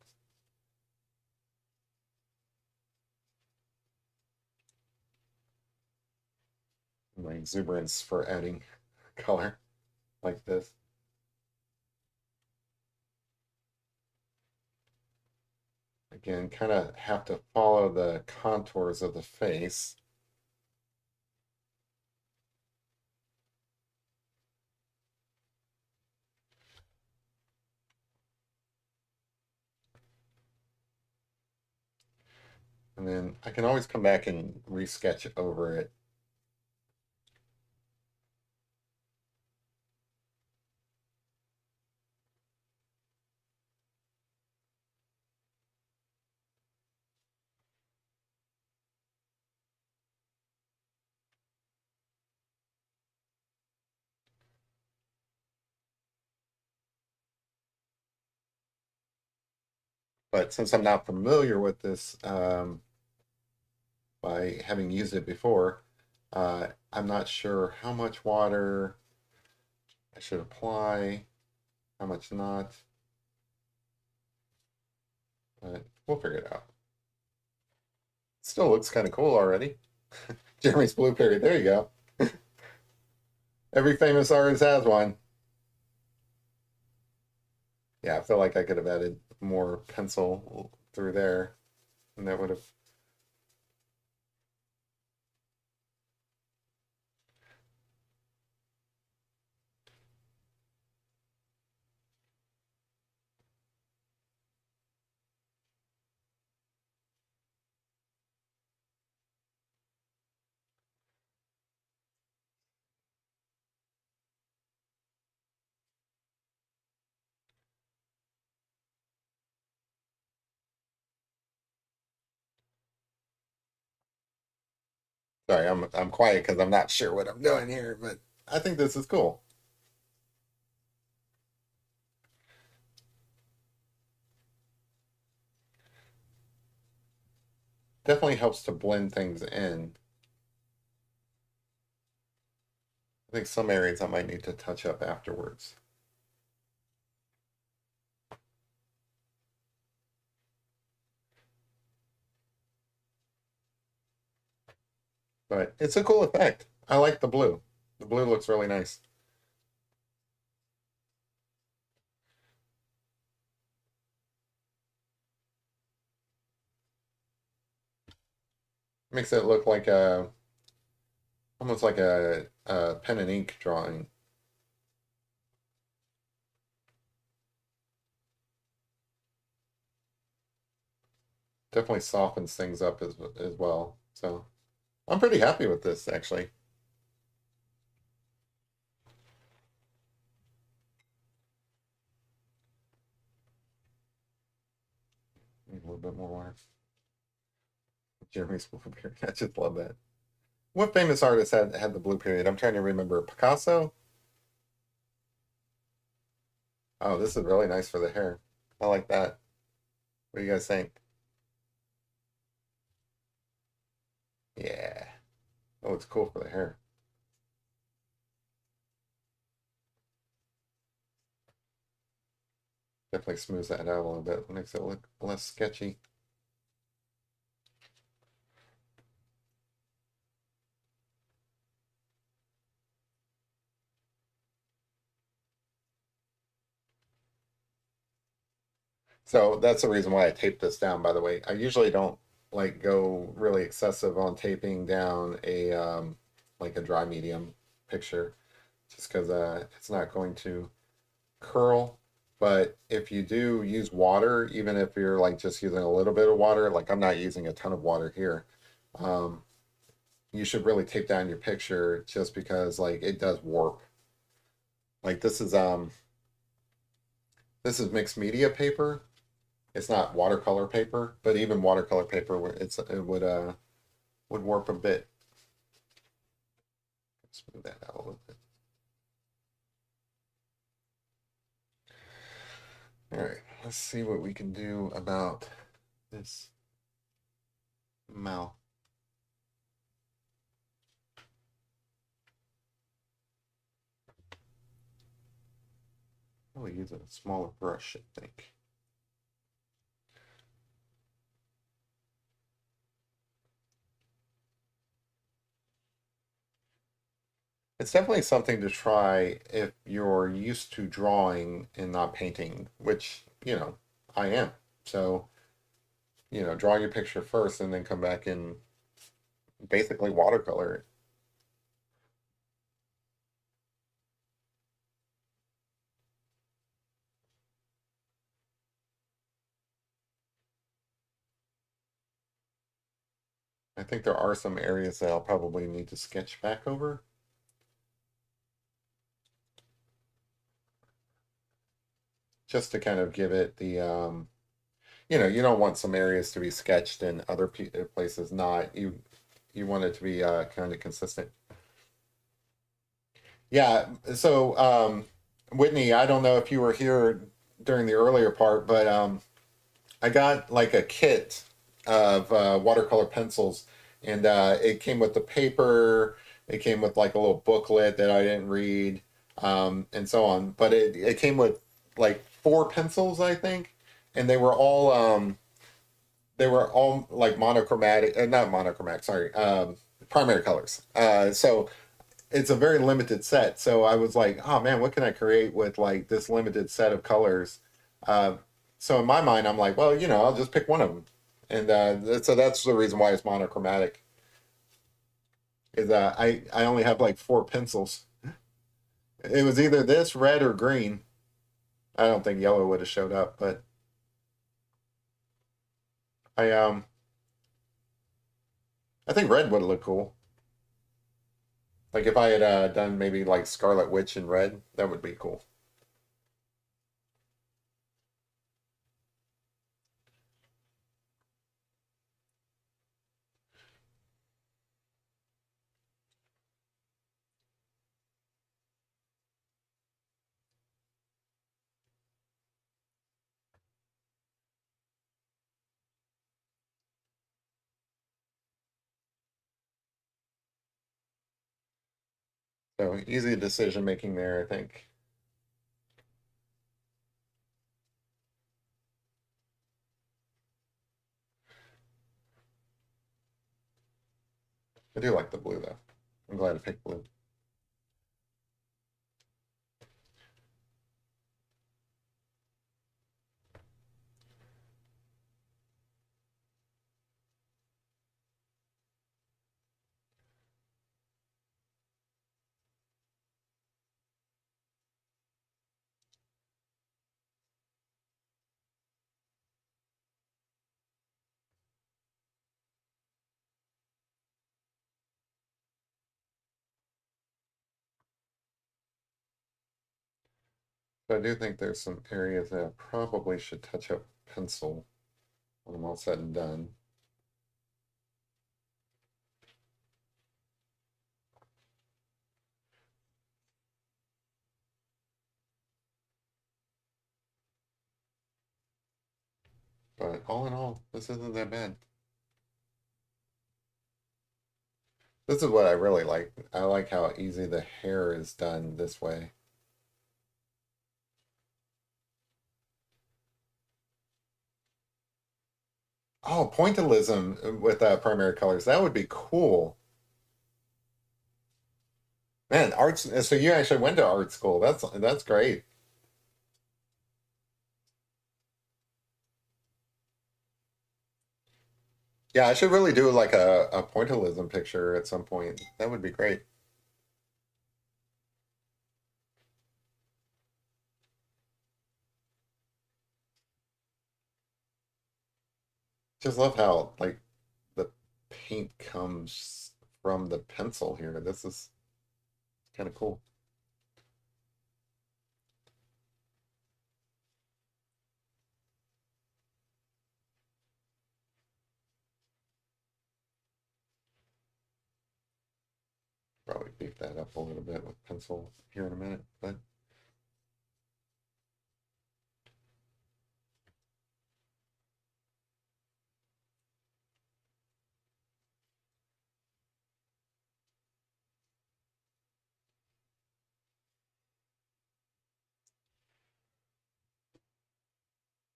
My exuberance for adding color like this. Again, kind of have to follow the contours of the face. And then I can always come back and resketch over it. But since I'm not familiar with this by having used it before, I'm not sure how much water I should apply, how much not, but we'll figure it out. Still looks kind of cool already. Jeremy's blue period. There you go. Every famous artist has one. Yeah, I feel like I could have added more pencil through there, and that would have. Sorry, I'm quiet because I'm not sure what I'm doing here, but I think this is cool. Definitely helps to blend things in. I think some areas I might need to touch up afterwards. But it's a cool effect. I like the blue. The blue looks really nice. Makes it look like a almost like a pen and ink drawing. Definitely softens things up as well. So I'm pretty happy with this actually. Need a little bit more water. Jeremy's blue period. I just love that. What famous artist had the blue period? I'm trying to remember. Picasso? Oh, this is really nice for the hair. I like that. What do you guys think? Yeah. Oh, it's cool for the hair. Definitely smooths that out a little bit. Makes it look less sketchy. So that's the reason why I taped this down, by the way. I usually don't like go really excessive on taping down a like a dry medium picture just because it's not going to curl. But if you do use water, even if you're like just using a little bit of water, like I'm not using a ton of water here, um, you should really tape down your picture just because like it does warp. Like this is mixed media paper. It's not watercolor paper, but even watercolor paper, it would warp a bit. Smooth that out a little bit. All right, let's see what we can do about this mouth. Probably use a smaller brush, I think. It's definitely something to try if you're used to drawing and not painting, which, I am. So, draw your picture first and then come back and basically watercolor it. I think there are some areas that I'll probably need to sketch back over just to kind of give it the, you don't want some areas to be sketched and other places not. You want it to be kind of consistent. Yeah. So, Whitney, I don't know if you were here during the earlier part, but I got like a kit of watercolor pencils, and it came with the paper. It came with like a little booklet that I didn't read, and so on. But it came with like four pencils, I think, and they were all like monochromatic, not monochromatic. Sorry, primary colors. So it's a very limited set. So I was like, oh man, what can I create with like this limited set of colors? Uh, so in my mind, I'm like, well, I'll just pick one of them, and so that's the reason why it's monochromatic. Is I only have like four pencils. It was either this, red, or green. I don't think yellow would have showed up, but I um I think red would have looked cool. Like if I had done maybe like Scarlet Witch in red, that would be cool. So easy decision making there, I think. I do like the blue though. I'm glad I picked blue. But I do think there's some areas that I probably should touch up pencil when I'm all said and done. But all in all, this isn't that bad. This is what I really like. I like how easy the hair is done this way. Oh, pointillism with primary colors. That would be cool. Man, arts. So you actually went to art school. That's great. Yeah, I should really do like a pointillism picture at some point. That would be great. Just love how like the paint comes from the pencil here. This is kind of cool. Probably beef that up a little bit with pencil here in a minute, but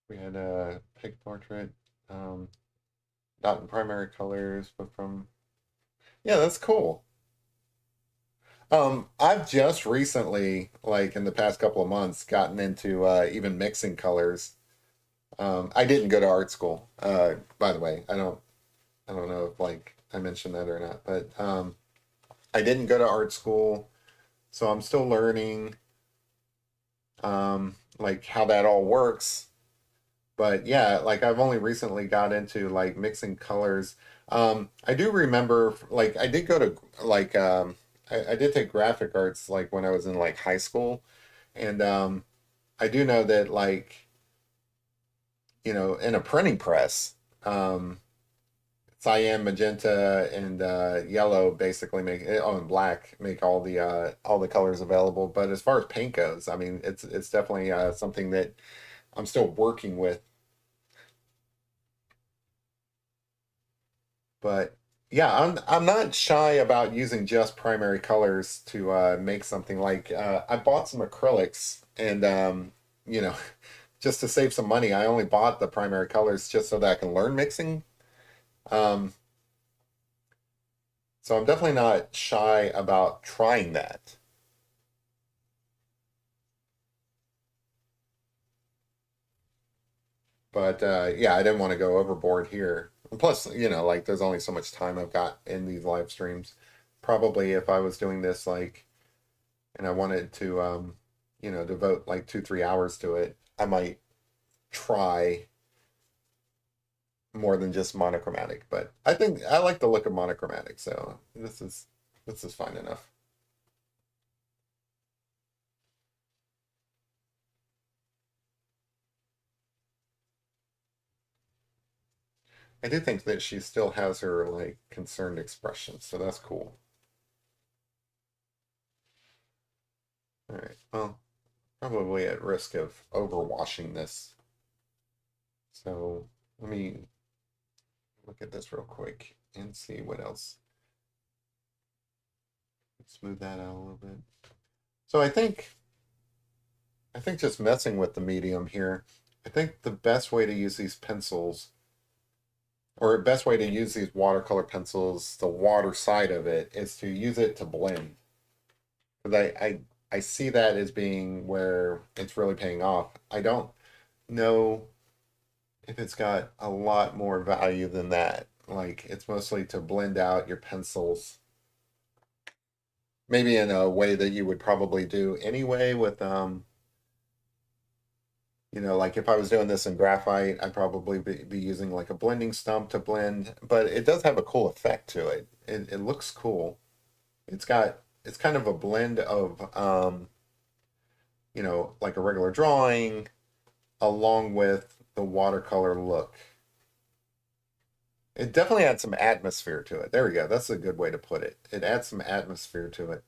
we had a pig portrait, um, not in primary colors, but from yeah, that's cool. I've just recently, like in the past couple of months, gotten into even mixing colors. I didn't go to art school, by the way. I don't know if like I mentioned that or not, but I didn't go to art school, so I'm still learning like how that all works. But yeah, like I've only recently got into like mixing colors. I do remember like I did go to like I did take graphic arts like when I was in like high school, and I do know that like in a printing press, um, cyan, magenta, and yellow basically make oh and black make all the colors available. But as far as paint goes, I mean it's definitely something that I'm still working with. But yeah, I'm not shy about using just primary colors to make something. Like I bought some acrylics, and you know, just to save some money, I only bought the primary colors just so that I can learn mixing. Um, So I'm definitely not shy about trying that. But yeah, I didn't want to go overboard here. And plus, like there's only so much time I've got in these live streams. Probably if I was doing this like, and I wanted to, devote like 2, 3 hours to it, I might try more than just monochromatic. But I think I like the look of monochromatic, so this is fine enough. I do think that she still has her like concerned expression, so that's cool. All right. Well, probably at risk of overwashing this. So let me look at this real quick and see what else. Smooth that out a little bit. So I think just messing with the medium here. I think the best way to use these pencils, or the best way to use these watercolor pencils, the water side of it, is to use it to blend. Because I see that as being where it's really paying off. I don't know if it's got a lot more value than that. Like it's mostly to blend out your pencils, maybe in a way that you would probably do anyway with like if I was doing this in graphite, I'd probably be using like a blending stump to blend, but it does have a cool effect to it. It looks cool. It's kind of a blend of like a regular drawing along with the watercolor look. It definitely adds some atmosphere to it. There we go. That's a good way to put it. It adds some atmosphere to it.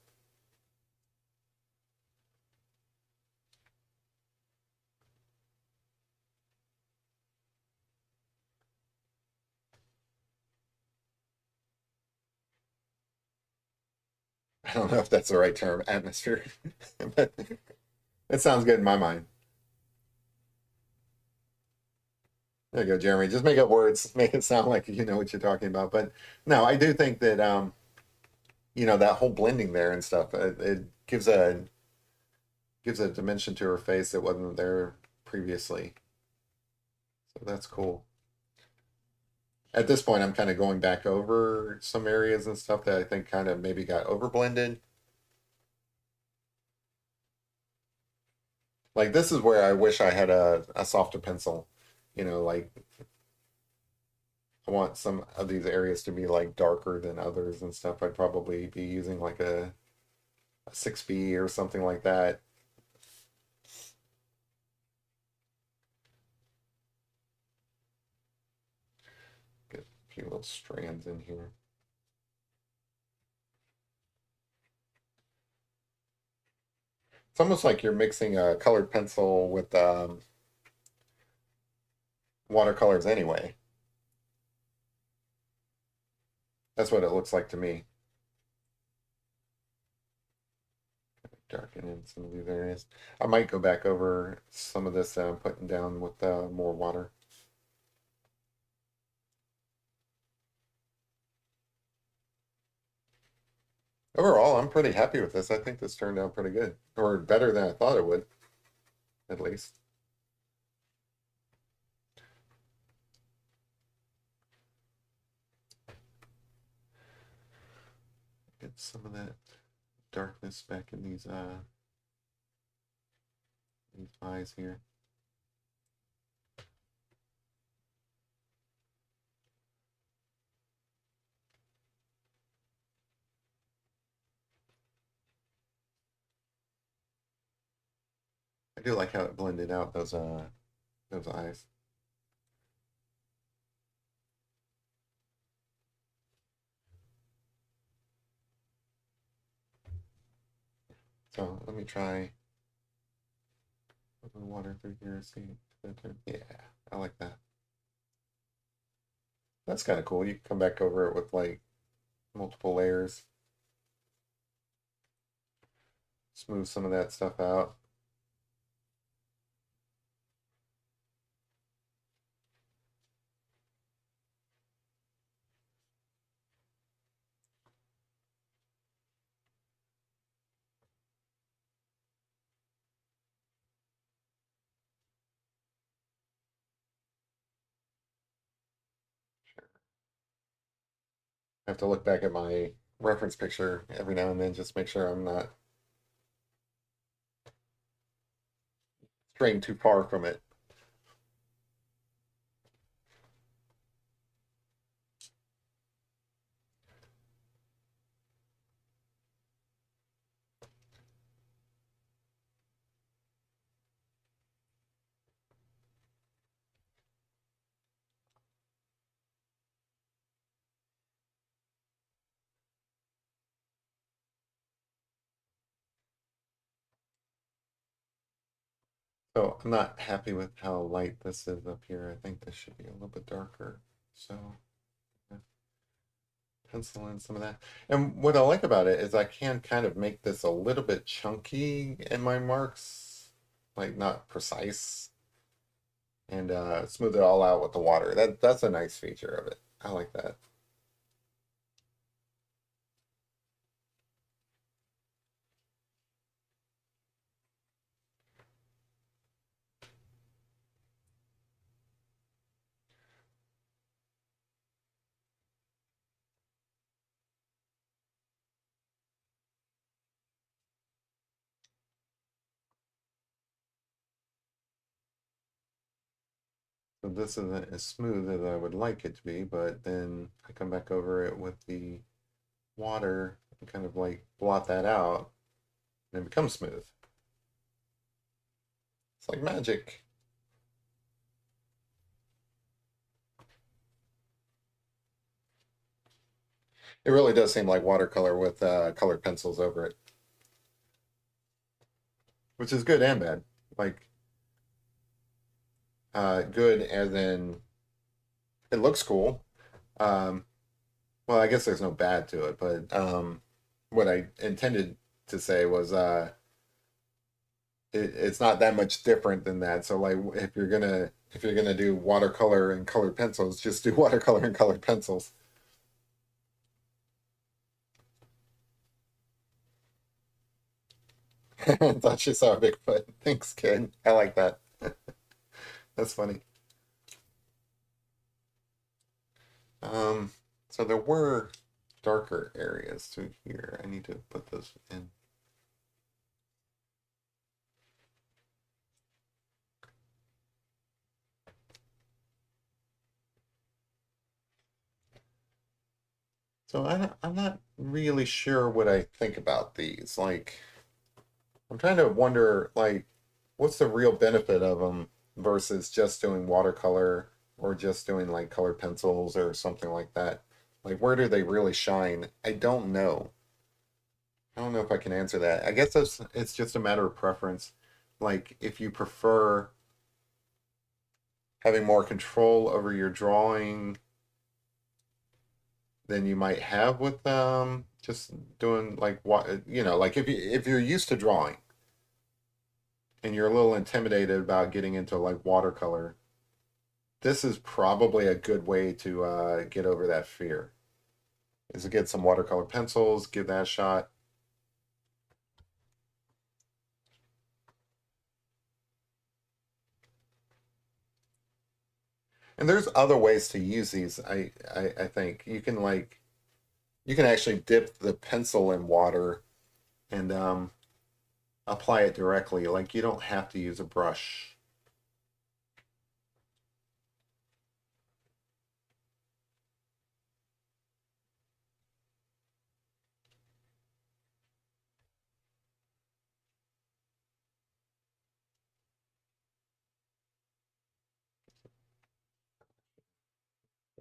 I don't know if that's the right term, atmosphere, but it sounds good in my mind. There you go, Jeremy. Just make up words, make it sound like you know what you're talking about. But no, I do think that that whole blending there and stuff, it gives a dimension to her face that wasn't there previously. So that's cool. At this point, I'm kind of going back over some areas and stuff that I think kind of maybe got over blended. Like this is where I wish I had a softer pencil. Like I want some of these areas to be like darker than others and stuff. I'd probably be using like a 6B or something like that. Get a few little strands in here. It's almost like you're mixing a colored pencil with watercolors anyway. That's what it looks like to me. Darken in some of these areas. I might go back over some of this that I'm putting down with more water. Overall, I'm pretty happy with this. I think this turned out pretty good, or better than I thought it would, at least. Get some of that darkness back in these eyes here. I do like how it blended out those eyes. So let me try putting water through here. See, yeah, I like that. That's kind of cool. You can come back over it with like multiple layers, smooth some of that stuff out. I have to look back at my reference picture every now and then just make sure I'm not straying too far from it. So I'm not happy with how light this is up here. I think this should be a little bit darker. So yeah, pencil in some of that. And what I like about it is I can kind of make this a little bit chunky in my marks, like not precise, and smooth it all out with the water. That's a nice feature of it. I like that. So this isn't as smooth as I would like it to be, but then I come back over it with the water and kind of like blot that out and it becomes smooth. It's like magic. It really does seem like watercolor with colored pencils over it, which is good and bad. Like good as in it looks cool. Um, well, I guess there's no bad to it, but what I intended to say was it's not that much different than that. So like if you're gonna do watercolor and colored pencils, just do watercolor and colored pencils. I thought she saw a Bigfoot. Thanks, kid. I like that. That's funny. Um, so there were darker areas through here. I need to put those in. So I'm not really sure what I think about these. Like, I'm trying to wonder, like, what's the real benefit of them versus just doing watercolor or just doing like colored pencils or something like that. Like, where do they really shine? I don't know. I don't know if I can answer that. I guess it's just a matter of preference. Like, if you prefer having more control over your drawing than you might have with just doing like what like if you're used to drawing and you're a little intimidated about getting into like watercolor, this is probably a good way to get over that fear. Is to get some watercolor pencils, give that a shot. And there's other ways to use these. I think you can actually dip the pencil in water and apply it directly. Like you don't have to use a brush.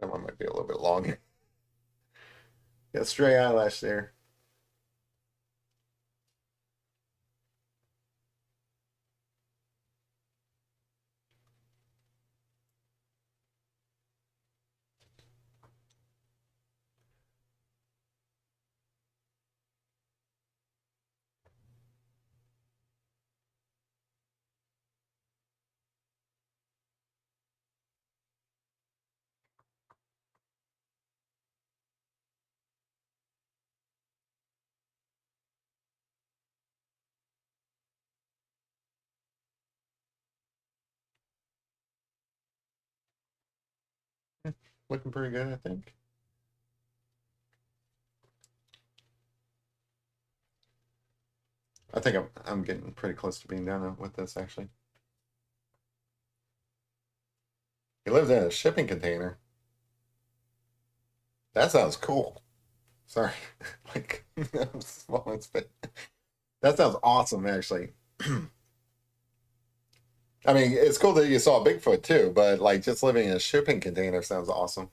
That one might be a little bit long. Got stray eyelash there. Looking pretty good, I think. I think I'm getting pretty close to being done with this actually. He lives in a shipping container. That sounds cool. Sorry, like I'm swallowing spit. That sounds awesome, actually. I mean, it's cool that you saw Bigfoot too, but like just living in a shipping container sounds awesome.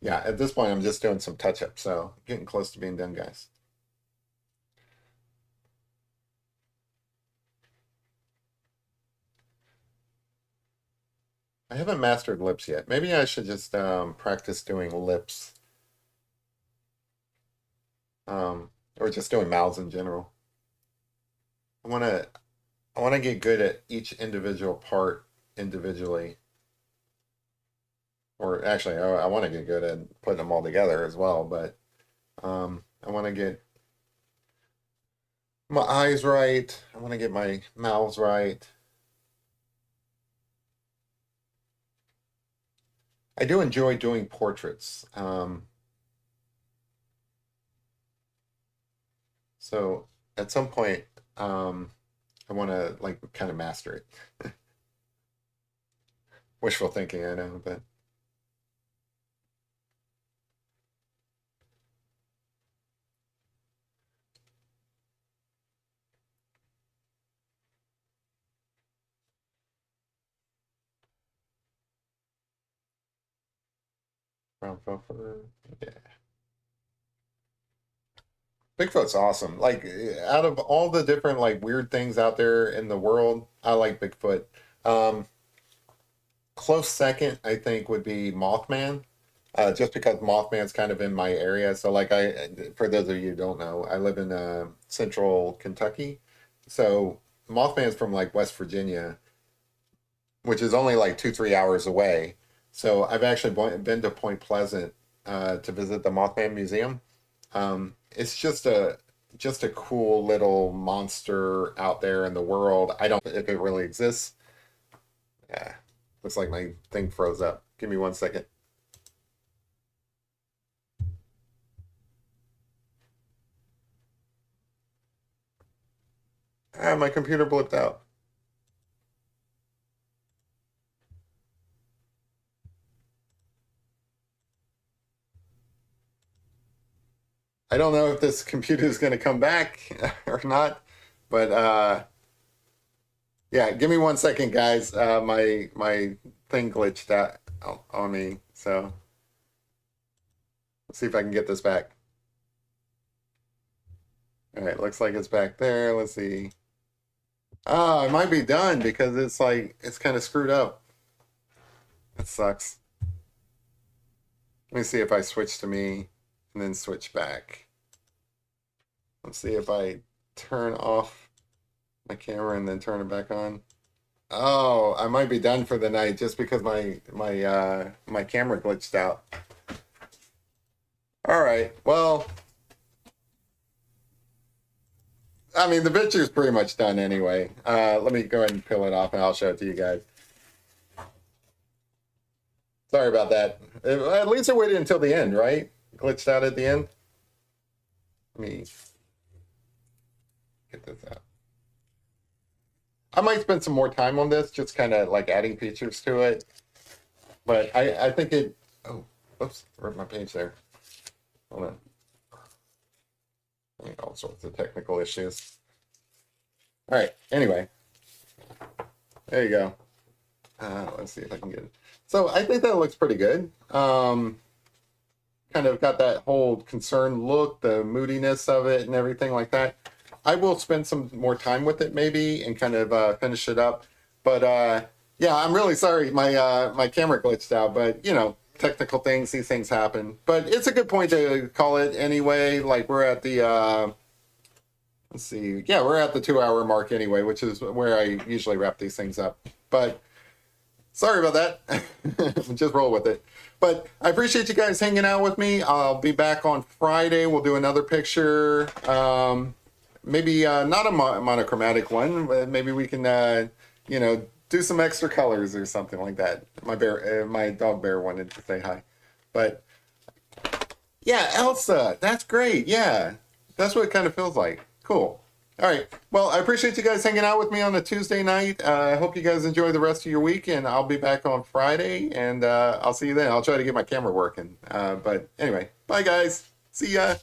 Yeah, at this point, I'm just doing some touch up, so getting close to being done, guys. I haven't mastered lips yet. Maybe I should just practice doing lips, or just doing mouths in general. I want to I want to get good at each individual part individually, or actually, I want to get good at putting them all together as well. But I want to get my eyes right. I want to get my mouths right. I do enjoy doing portraits. So at some point, I want to like kind of master it. Wishful thinking, I know, but yeah. Bigfoot's awesome. Like out of all the different like weird things out there in the world, I like Bigfoot. Um, Close second, I think, would be Mothman. Just because Mothman's kind of in my area. So, like, for those of you who don't know, I live in central Kentucky. So, Mothman's from like West Virginia, which is only like 2, 3 hours away. So, I've actually been to Point Pleasant to visit the Mothman Museum. It's just a cool little monster out there in the world. I don't know if it really exists. Yeah, looks like my thing froze up. Give me 1 second. Ah, my computer blipped out. I don't know if this computer is going to come back or not, but yeah, give me 1 second, guys. My thing glitched out on me, so let's see if I can get this back. All right, looks like it's back there. Let's see. Oh, it might be done because it's like it's kind of screwed up. That sucks. Let me see if I switch to me and then switch back. Let's see if I turn off my camera and then turn it back on. Oh, I might be done for the night just because my camera glitched out. All right. Well, I mean the picture's pretty much done anyway. Let me go ahead and peel it off and I'll show it to you guys. Sorry about that. At least I waited until the end, right? Glitched out at the end. Let me get this out. I might spend some more time on this, just kind of like adding features to it. But I think it. Oh, oops, where's my page there? Hold on. All sorts of technical issues. All right. Anyway, there you go. Let's see if I can get it. So I think that looks pretty good. Kind of got that whole concerned look, the moodiness of it, and everything like that. I will spend some more time with it maybe and kind of finish it up. But yeah, I'm really sorry my camera glitched out. But you know, technical things, these things happen. But it's a good point to call it anyway. Like we're at the let's see, yeah, we're at the 2 hour mark anyway, which is where I usually wrap these things up. But sorry about that. Just roll with it. But I appreciate you guys hanging out with me. I'll be back on Friday. We'll do another picture. Maybe not a monochromatic one, but maybe we can, you know, do some extra colors or something like that. My dog bear wanted to say hi. But yeah, Elsa, that's great. Yeah, that's what it kind of feels like. Cool. All right. Well, I appreciate you guys hanging out with me on a Tuesday night. I hope you guys enjoy the rest of your week, and I'll be back on Friday, and I'll see you then. I'll try to get my camera working. But anyway, bye, guys. See ya.